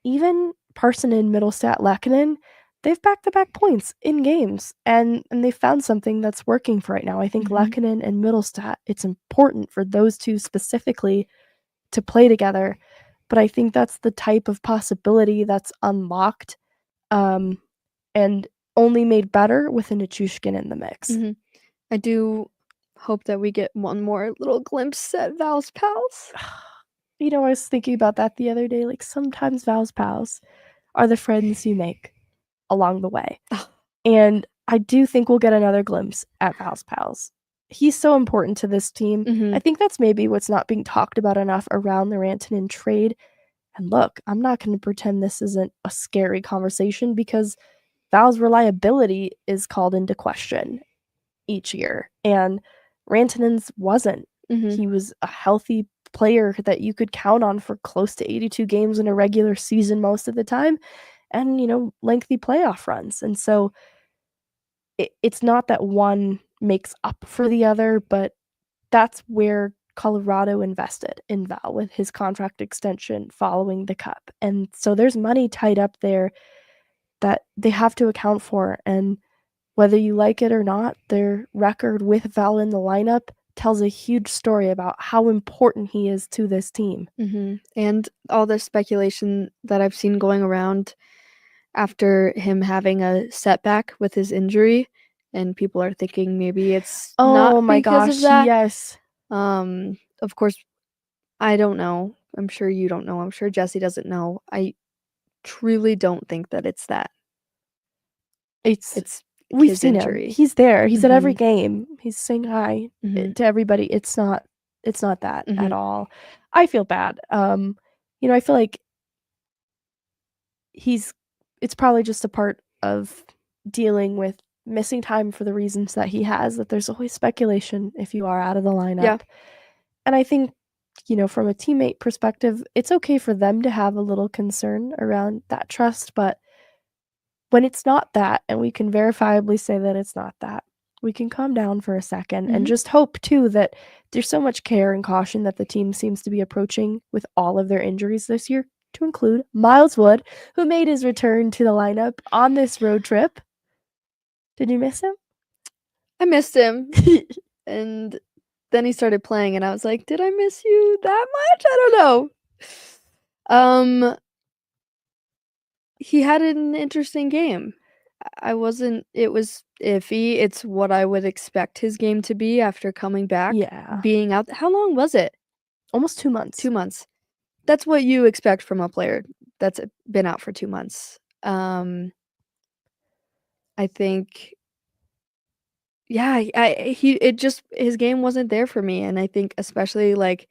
even Parsonen, Middlestat, Lehkonen, they've back-to-back points in games, and they found something that's working for right now. I think Lehkonen and Middlestat, it's important for those two specifically to play together, but I think that's the type of possibility that's unlocked, and only made better with a Nichushkin in the mix. I do hope that we get one more little glimpse at Val's pals. I was thinking about that the other day. Like sometimes Val's pals are the friends you make along the way. And I do think we'll get another glimpse at Val's pals. He's so important to this team. I think that's maybe what's not being talked about enough around the Rantanen trade. And look, I'm not going to pretend this isn't a scary conversation because Val's reliability is called into question each year, and Rantanen's wasn't. He was a healthy player that you could count on for close to 82 games in a regular season most of the time, and lengthy playoff runs. And so it's not that one makes up for the other, but that's where Colorado invested in Val with his contract extension following the Cup. And so there's money tied up there that they have to account for. And whether you like it or not, their record with Val in the lineup tells a huge story about how important he is to this team. And all the speculation that I've seen going around after him having a setback with his injury, and people are thinking maybe it's not because of that. Yes. Of course, I don't know. I'm sure you don't know. I'm sure Jesse doesn't know. truly don't think that it's that. It's We've his seen injury. him. He's there. He's at every Mhm. game. He's saying hi Mhm. to everybody. It's not that at Mhm. all. I feel bad. I feel like it's probably just a part of dealing with missing time for the reasons that he has, that there's always speculation if you are out of the lineup. Yeah. And I think, from a teammate perspective, it's okay for them to have a little concern around that trust, but when it's not that, and we can verifiably say that it's not that, we can calm down for a second and Mhm. just hope too that there's so much care and caution that the team seems to be approaching with all of their injuries this year, to include Miles Wood, who made his return to the lineup on this road trip. Did you miss him? I missed him. And then he started playing and I was like, "Did I miss you that much? I don't know." He had an interesting game. It was iffy. It's what I would expect his game to be after coming back, Yeah. being out. How long was it? Almost 2 months. 2 months. That's what you expect from a player that's been out for 2 months. I think yeah, his game wasn't there for me, and I think especially, like,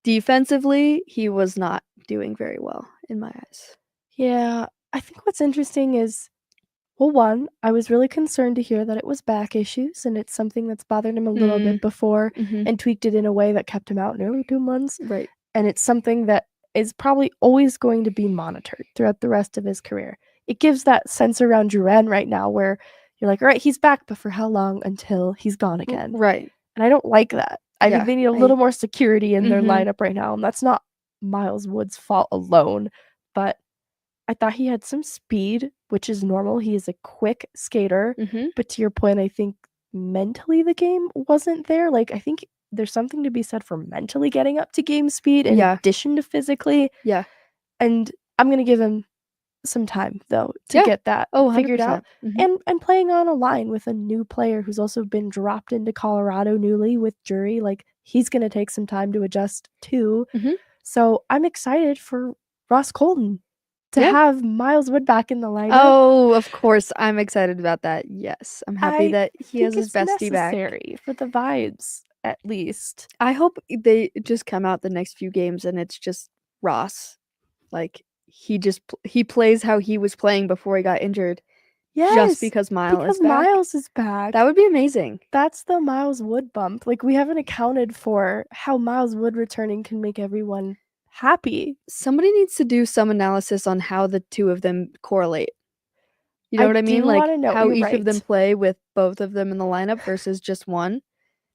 defensively, he was not doing very well in my eyes. Yeah. I think what's interesting is, well, one, I was really concerned to hear that it was back issues, and it's something that's bothered him a little bit before Mhm. and tweaked it in a way that kept him out nearly 2 months. Right. And it's something that is probably always going to be monitored throughout the rest of his career. It gives that sense around Duran right now where you're like, all right, he's back, but for how long until he's gone again? Right. And I don't like that. I think Yeah, they need a I little more security in their Mhm. lineup right now, and that's not Miles Wood's fault alone, but I thought he had some speed, which is normal. He is a quick skater, Mhm. but to your point, I think mentally the game wasn't there. Like, I think there's something to be said for mentally getting up to game speed in Yeah. addition to physically, Yeah. and I'm gonna give him some time though to Yeah. get that Oh, figured out. 100%. Mhm. And playing on a line with a new player who's also been dropped into Colorado newly with Drury, like, he's gonna take some time to adjust too. Mhm. So I'm excited for Ross Colton to Yeah. have Miles Wood back in the lineup. Oh, of course, I'm excited about that, yes. I'm happy I that he has think his it's bestie back. necessary for the vibes, at least. I hope they just come out the next few games and it's just Ross. Like, he plays how he was playing before he got injured just Yes, because Miles is because back. Miles is back. That would be amazing. That's the Miles Wood bump. Like, we haven't accounted for how Miles Wood returning can make everyone happy. Somebody needs to do some analysis on how the 2 of them correlate. You know I what I mean? do Like, wanna know. how You're each of them right. play with both of them in the lineup versus just one.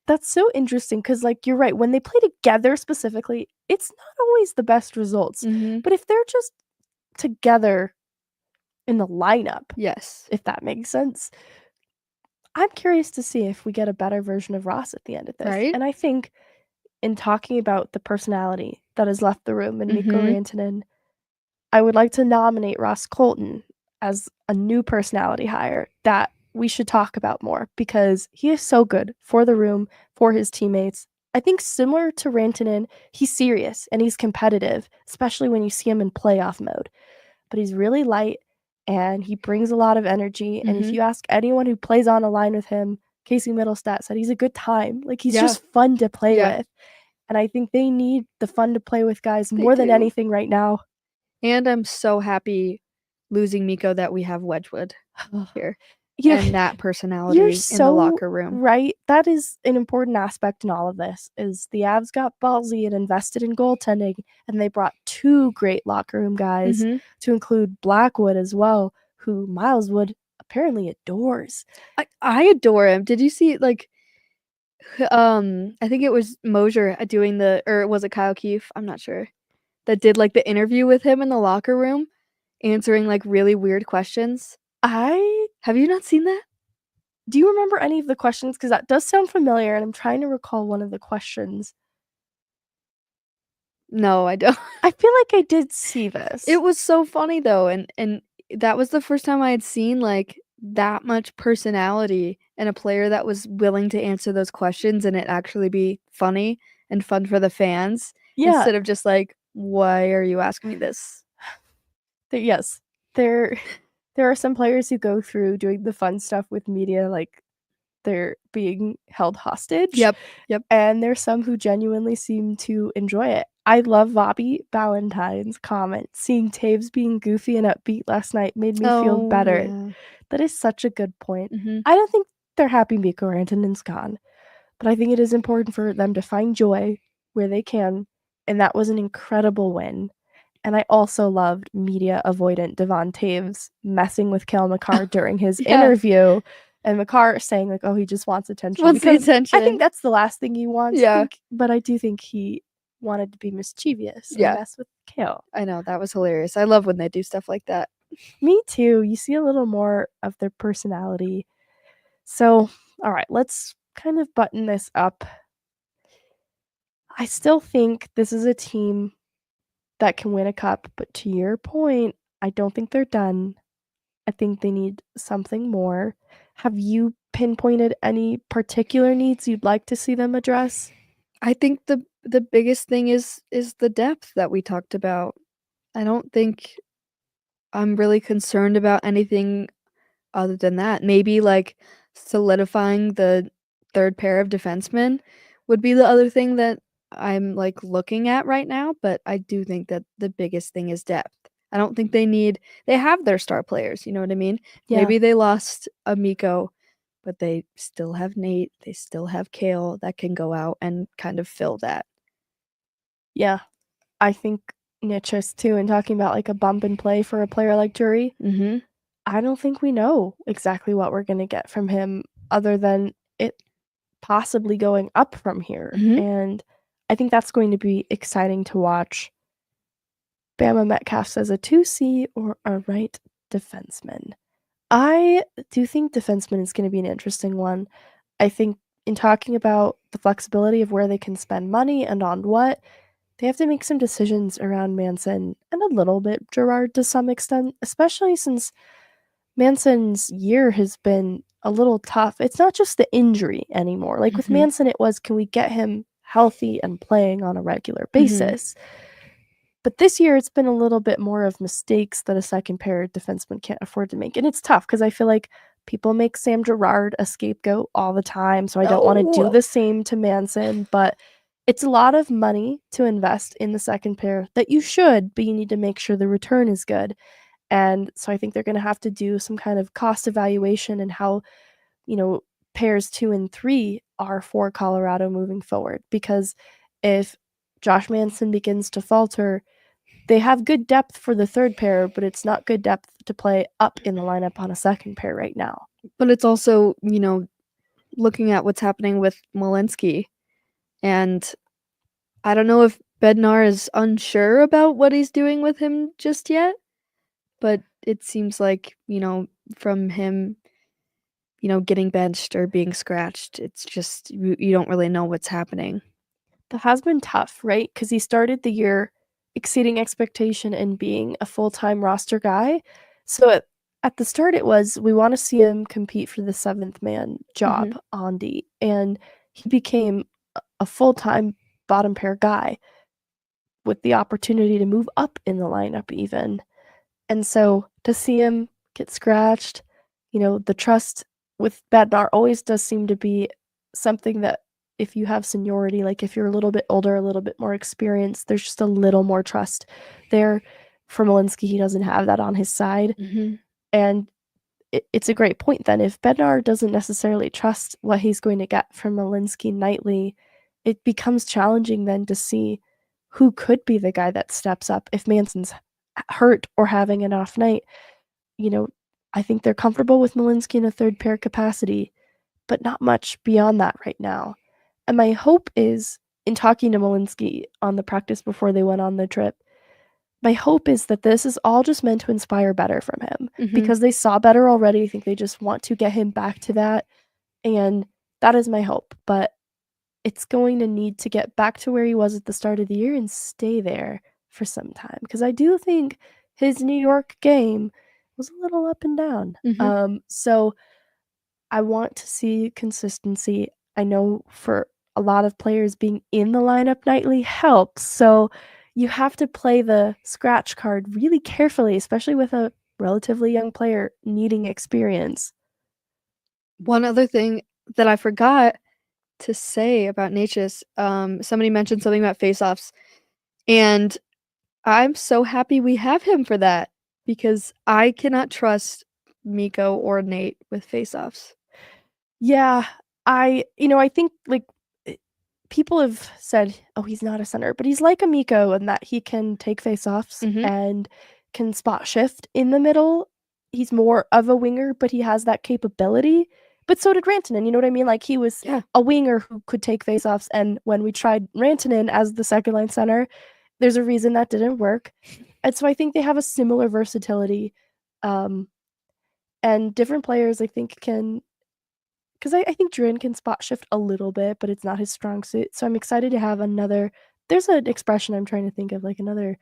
That's so interesting because, like, you're right, when they play together specifically, it's not always the best results. Mhm. But if they're just together in the lineup, Yes. if that makes sense, I'm curious to see if we get a better version of Ross at the end of this. Right? And I think in talking about the personality that has left the room in Mikko Mhm. Rantanen, I would like to nominate Ross Colton as a new personality hire that we should talk about more because he is so good for the room, for his teammates. I think similar to Rantanen, he's serious and he's competitive, especially when you see him in playoff mode. But he's really light and he brings a lot of energy. And if Mhm. you ask anyone who plays on a line with him, Casey Middlestat said he's a good time. Like, he's Yeah. just fun to play Yeah. with. And I think they need the fun to play with guys They more than do. anything right now. And I'm so happy losing Mikko that we have Wedgwood here You know, and that you're personality in the so locker room. right. That is an important aspect in all of this, is the Avs got ballsy and invested in goaltending, and they brought 2 great locker room guys Mhm. to include Blackwood as well, who Miles Wood apparently adores. I adore him. Did you see, like, I think it was Mosier doing or was it Kyle Keefe? I'm not sure. That did, like, the interview with him in the locker room, answering, like, really weird questions. Have you not seen that? Do you remember any of the questions? Because that does sound familiar, and I'm trying to recall one of the questions. No, I don't. I feel like I did see this. It was so funny though, and that was the first time I had seen, like, that much personality in a player that was willing to answer those questions and it actually be funny and fun for the fans Yeah. instead of just like, "Why are you asking me this?" Yes, there there are some players who go through doing the fun stuff with media, like they're being held hostage. Yep. And there's some who genuinely seem to enjoy it. I love Bobby Ballantyne's comment. Seeing Taves being goofy and upbeat last night made me feel Oh, better. yeah. That is such a good point. Mhm. I don't think they're happy Mikko Rantanen's gone, but I think it is important for them to find joy where they can, and that was an incredible win. And I also loved media avoidant Devon Taves messing with Cale Makar during his Yeah. interview, and Makar saying like, "Oh, he just wants attention." Wants the because I attention. think that's the last thing he wants. Yeah. But I do think he wanted to be mischievous Yeah. and mess with Cale. I know, that was hilarious. I love when they do stuff like that. Me too. You see a little more of their personality. So, all right, let's kind of button this up. I still think this is a team that can win a cup, but to your point, I don't think they're done. I think they need something more. Have you pinpointed any particular needs you'd like to see them address? I think the biggest thing is the depth that we talked about. I don't think I'm really concerned about anything other than that. Maybe, like, solidifying the third pair of defensemen would be the other thing that I'm, like, looking at right now, but I do think that the biggest thing is depth. I don't think they have their star players, you know what I mean? Yeah. Maybe they lost a Mikko, but they still have Nate, they still have Cale that can go out and kind of fill that. Yeah. I think Necas too, and talking about like a bump and play for a player like Drury, Mhm. I don't think we know exactly what we're going to get from him other than it possibly going up from here. Mhm. And I think that's going to be exciting to watch. Bama Metcalf as a 2C or a right defenseman. I do think defenseman is going to be an interesting one. I think in talking about the flexibility of where they can spend money and on what, they have to make some decisions around Manson and a little bit Gerard to some extent, especially since Manson's year has been a little tough. It's not just the injury anymore. Like with Mhm. Manson, it was, can we get him healthy and playing on a regular basis? But this year, it's been a little bit more of mistakes that a second pair defenseman can't afford to make. And it's tough because I feel like people make Sam Girard a scapegoat all the time. So I don't want to do No. the same to Manson. But it's a lot of money to invest in the second pair that you should, but you need to make sure the return is good. And so I think they're going to have to do some kind of cost evaluation and how, pairs 2 and 3 are for Colorado moving forward. Because if Josh Manson begins to falter, they have good depth for the third pair, but it's not good depth to play up in the lineup on a second pair right now. But it's also, looking at what's happening with Malinsky, and I don't know if Bednar is unsure about what he's doing with him just yet, but it seems like, from him, getting benched or being scratched, it's just you don't really know what's happening. That has been tough, right? Because he started the year exceeding expectation and being a full-time roster guy. So at the start, it was, we want to see him compete for the seventh man job on D. And he became a full-time bottom pair guy with the opportunity to move up in the lineup even. And so to see him get scratched, the trust with Bednar always does seem to be something that if you have seniority, like if you're a little bit older, a little bit more experienced, there's just a little more trust there. For Malinsky, he doesn't have that on his side. And it's a great point then. If Bednar doesn't necessarily trust what he's going to get from Malinsky nightly, it becomes challenging then to see who could be the guy that steps up if Manson's hurt or having an off night. I think they're comfortable with Malinsky in a third pair capacity, but not much beyond that right now. And my hope is, in talking to Malinsky on the practice before they went on the trip, my hope is that this is all just meant to inspire better from him because they saw better already. I think they just want to get him back to that. And that is my hope. But it's going to need to get back to where he was at the start of the year and stay there for some time. Because I do think his New York game was a little up and down. So I want to see consistency. I know for a lot of players being in the lineup nightly helps. So, you have to play the scratch card really carefully, especially with a relatively young player needing experience. One other thing that I forgot to say about Necas, somebody mentioned something about face-offs, and I'm so happy we have him for that because I cannot trust Mikko or Nate with face-offs. Yeah, I think, like, people have said, "Oh, he's not a center," but he's like a Mikko in that he can take faceoffs Mhm. and can spot shift in the middle. He's more of a winger, but he has that capability. But so did Rantanen, you know what I mean? Like, he was Yeah. a winger who could take faceoffs, and when we tried Rantanen as the second line center, there's a reason that didn't work. And so I think they have a similar versatility, um, and different players, I think, can 'cause I think Drury can spot shift a little bit, but it's not his strong suit, so I'm excited to have another there's an expression I'm trying to think of, like, another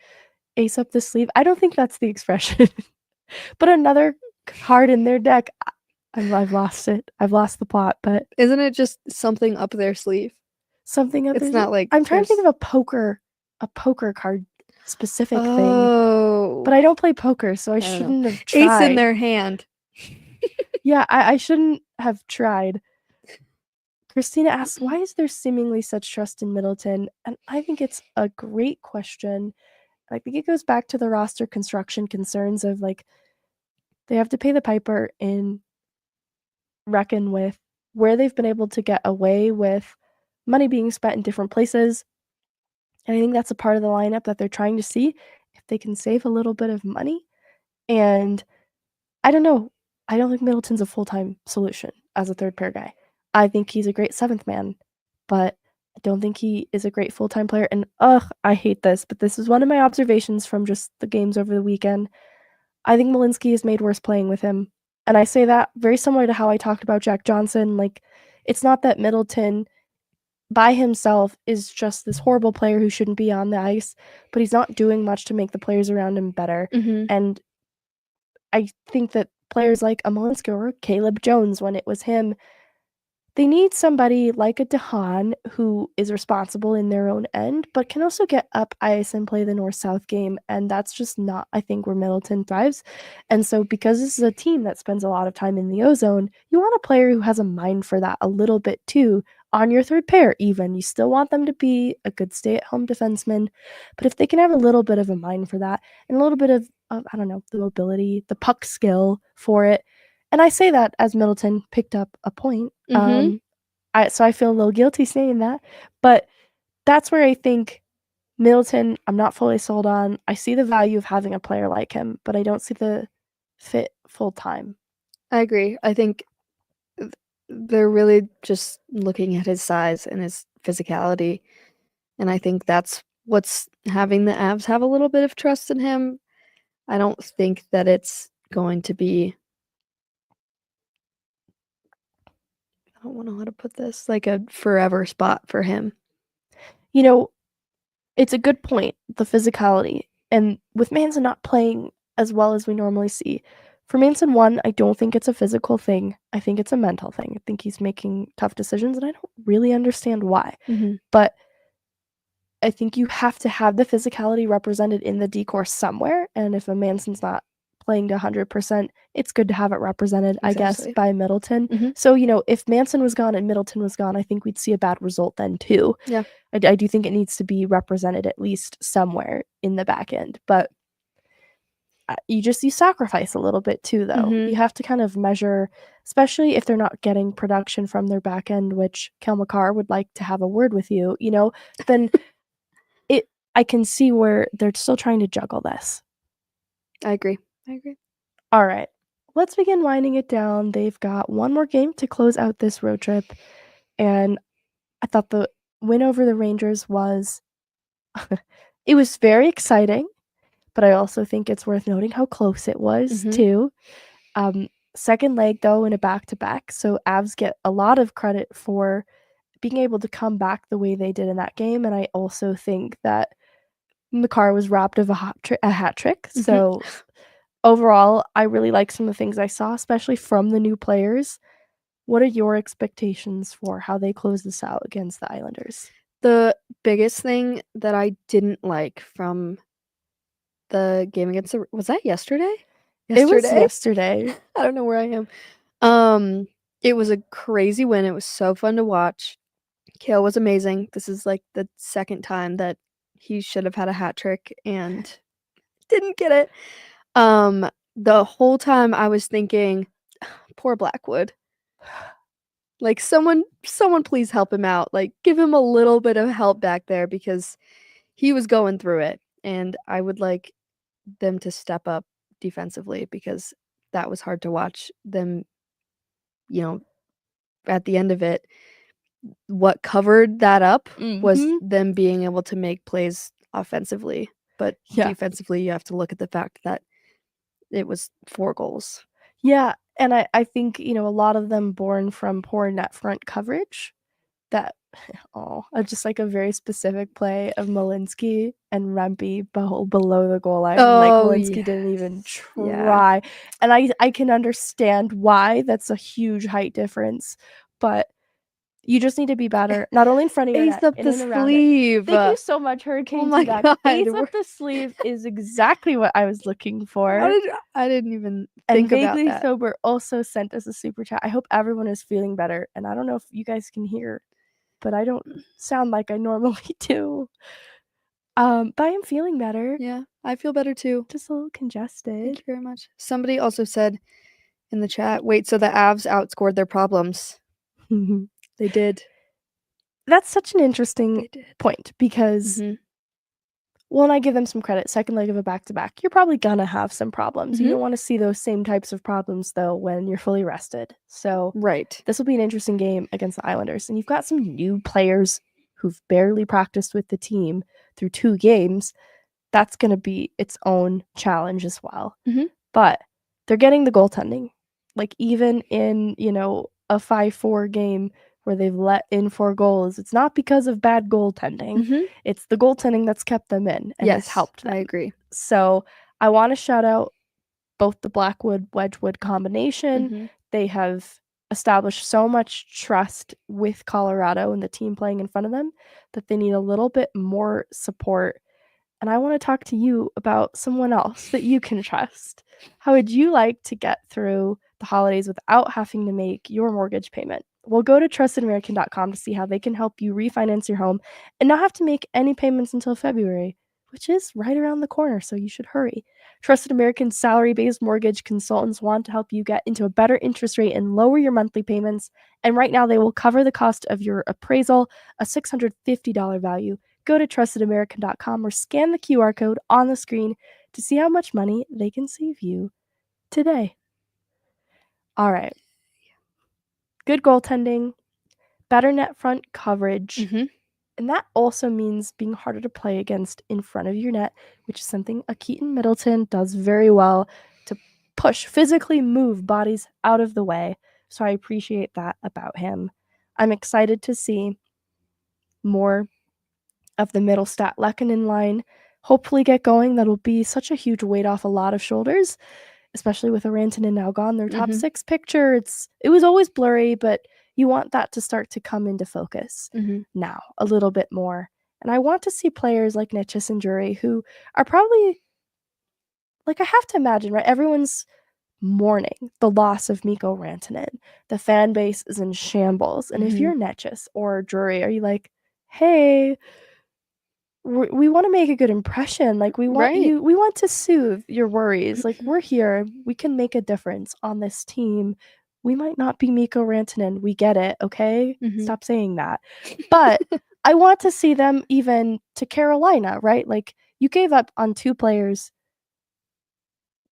ace up the sleeve. I don't think that's the expression, but another card in their deck. I've lost it. I've lost the plot, but Isn't it just something up their sleeve? something up It's their not like I'm trying to think there's of a poker card specific thing, but Oh. I don't play poker, so I I don't know. shouldn't have Ace in tried. their hand. Yeah, I shouldn't have tried. Christina asks, why is there seemingly such trust in Middleton? And I think it's a great question. I think it goes back to the roster construction concerns of, like, they have to pay the piper and reckon with where they've been able to get away with money being spent in different places. And I think that's a part of the lineup that they're trying to see if they can save a little bit of money. And I don't know. I don't think Middleton's a full-time solution as a third pair guy. I think he's a great seventh man, but I don't think he is a great full-time player. And I hate this, but this is one of my observations from just the games over the weekend. I think Malinsky is made worse playing with him. And I say that very similar to how I talked about Jack Johnson. Like, it's not that Middleton by himself is just this horrible player who shouldn't be on the ice, but he's not doing much to make the players around him better. Mhm. And I think that players like a Malinsky or Caleb Jones, when it was him, they need somebody like a DeHaan who is responsible in their own end, but can also get up ice and play the north-south game, and that's just not, I think, where Middleton thrives. And so because this is a team that spends a lot of time in the O-zone, you want a player who has a mind for that a little bit too, on your third pair even. You still want them to be a good stay-at-home defenseman, but if they can have a little bit of a mind for that and a little bit of I don't know, the mobility, the puck skill for it, and I say that as Middleton picked up a point. Mhm. So I feel a little guilty saying that, but that's where I think Middleton, I'm not fully sold on. I see the value of having a player like him, but I don't see the fit full time. I agree. I think th they're really just looking at his size and his physicality, and I think that's what's having the Avs have a little bit of trust in him. I don't think that it's going to be I don't know how to put this, like a forever spot for him. You know, it's a good point, the physicality. And with Manson not playing as well as we normally see, for Manson 1, I don't think it's a physical thing. I think it's a mental thing. I think he's making tough decisions, and I don't really understand why. Mhm. But I think you have to have the physicality represented in the decor somewhere, and if a Manson's not playing to 100%, it's good to have it represented, I guess, Exactly. by Middleton. Mhm. So, if Manson was gone and Middleton was gone, I think we'd see a bad result then too. Yeah. I do think it needs to be represented at least somewhere in the back end, but you sacrifice a little bit too, though. Mhm. You have to kind of measure, especially if they're not getting production from their back end, which Kel McCarr would like to have a word with you, then I can see where they're still trying to juggle this. I agree. I agree. All right, let's begin winding it down. They've got one more game to close out this road trip, and I thought the win over the Rangers was it was very exciting, but I also think it's worth noting how close it was Mhm. too. Second leg though in a back-to-back, so Avs get a lot of credit for being able to come back the way they did in that game, and I also think that McCarr was robbed of a hat trick. Mhm. So overall, I really like some of the things I saw, especially from the new players. What are your expectations for how they close this out against the Islanders? The biggest thing that I didn't like from the game against the was that yesterday? It was yesterday. I don't know where I am. It was a crazy win. It was so fun to watch. Kale was amazing. This is like the second time that he should have had a hat trick and didn't get it. The whole time I was thinking, poor Blackwood. Like someone please help him out. Like give him a little bit of help back there because he was going through it. And I would like them to step up defensively because that was hard to watch them, at the end of it. What covered that up was them being able to make plays offensively. But defensively, you have to look at the fact that it was 4 goals. Yeah, and I think, a lot of them born from poor net front coverage that just like a very specific play of Malinsky and Rempe below the goal line. Like Malinsky didn't even try. And I can understand why. That's a huge height difference. But you just need to be better, not only in front of your net, Ace up in the and around it. sleeve. Thank you so much, Hurricane. Oh my God. Ace up the sleeve is exactly what I was looking for. I didn't even And think about Vaguely that. Sober also sent us a super chat. I hope everyone is feeling better. And I don't know if you guys can hear, but I don't sound like I normally do. But I am feeling better. Yeah, I feel better too. Just a little congested. Thank you very much. Somebody also said in the chat, wait, so the Avs outscored their problems. They did. That's such an interesting point because, well, and I give them some credit. Second leg of a back-to-back, you're probably going to have some problems. You don't want to see those same types of problems, though, when you're fully rested. So this will be an interesting game against the Islanders. And you've got some new players who've barely practiced with the team through 2 games. That's going to be its own challenge as well. But they're getting the goaltending. Like, even in, a 5-4 game where they've let in 4 goals, it's not because of bad goaltending. It's the goaltending that's kept them in and has helped them. I agree. So I want to shout out both the Blackwood-Wedgwood combination. They have established so much trust with Colorado and the team playing in front of them that they need a little bit more support. And I want to talk to you about someone else that you can trust. How would you like to get through the holidays without having to make your mortgage payment? Well, go to trustedamerican.com to see how they can help you refinance your home and not have to make any payments until February, which is right around the corner, so you should hurry. Trusted American's salary-based mortgage consultants want to help you get into a better interest rate and lower your monthly payments, and right now they will cover the cost of your appraisal, a $650 value. Go to trustedamerican.com or scan the QR code on the screen to see how much money they can save you today. All right. Good goaltending, better net front coverage, and that also means being harder to play against in front of your net, which is something a Keaton Middleton does very well, to push, physically move bodies out of the way. So I appreciate that about him. I'm excited to see more of the Middlestat Lehkonen line hopefully get going. That'll be such a huge weight off a lot of shoulders, especially with Rantanen now gone. Their top 6 picture, it was always blurry, but you want that to start to come into focus now a little bit more. And I want to see players like Necas and Drury who are probably, like, I have to imagine, right? Everyone's mourning the loss of Mikko Rantanen. The fan base is in shambles. And if you're Necas or Drury, are you like, hey, we want to make a good impression. Like, we want to soothe your worries. Like, we're here. We can make a difference on this team. We might not be Mikko Rantanen. We get it, okay? Stop saying that. But I want to see them even to Carolina, right? Like, you gave up on 2 players.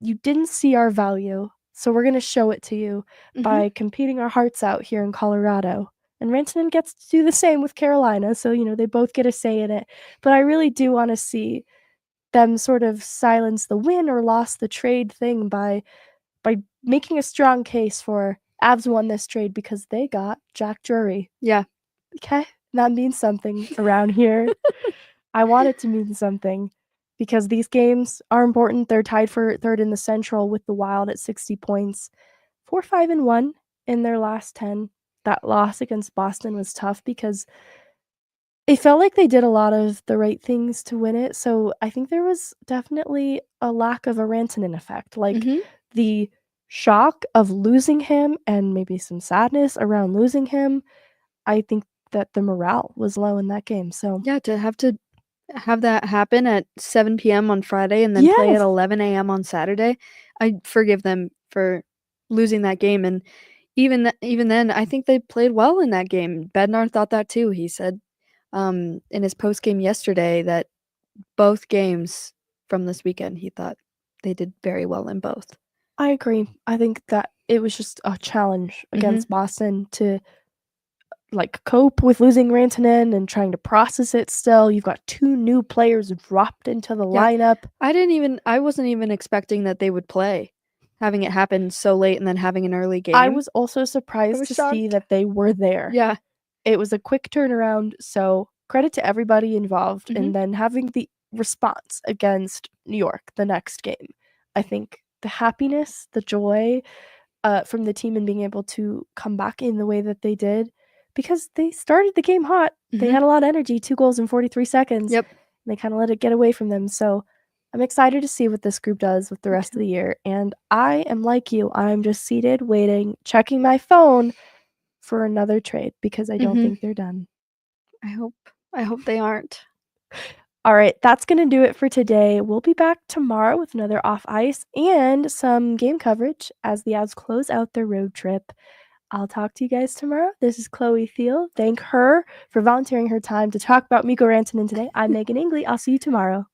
You didn't see our value. So we're going to show it to you by competing our hearts out here in Colorado. And Rantanen gets to do the same with Carolina, so, they both get a say in it. But I really do want to see them sort of silence the win or lost the trade thing by making a strong case for Avs won this trade because they got Jack Drury. Yeah. Okay? That means something around here. I want it to mean something because these games are important. They're tied for 3rd in the Central with the Wild at 60 points. 4-5-1 in their last 10. That loss against Boston was tough because It felt like they did a lot of the right things to win it, so I think there was definitely a lack of a Rantanen effect, like, Mhm. the shock of losing him and maybe some sadness around losing him. I think that the morale was low in that game, so Yeah, to have that happen at 7 p.m. on Friday and then play at Yes! 11 a.m. on Saturday, I forgive them for losing that game, and even then, I think they played well in that game. Bednar thought that too. He said, in his post game yesterday that both games from this weekend, he thought they did very well in both. I agree. I think that it was just a challenge Mhm. against Boston to, like, cope with losing Rantanen and trying to process it still. You've got 2 new players dropped into the Yeah. lineup. I wasn't even expecting that they would play, having it happen so late and then having an early I game. was also I surprised was to see shocked. that they were there. Yeah. It was a quick turnaround, so credit to everybody involved, Mhm. and then having the response against New York the next game. I think the happiness, the joy, from the team and being able to come back in the way that they did, because they started the game hot. They Mhm. had a lot of energy, 2 goals in 43 seconds, Yep. and they kinda let it get away from them, so I'm excited to see what this group does with the Me rest of too. the year, and I am like you, I'm just seated, waiting, checking my phone for another trade because I don't Mhm. think they're done. I hope I hope they aren't. All right, that's going to do it for today. We'll be back tomorrow with another off ice and some game coverage as the Avs close out their road trip. I'll talk to you guys tomorrow. This is Chloe Theil. Thank her for volunteering her time to talk about Mikko Rantanen today. I'm Megan Angley. I'll see you tomorrow.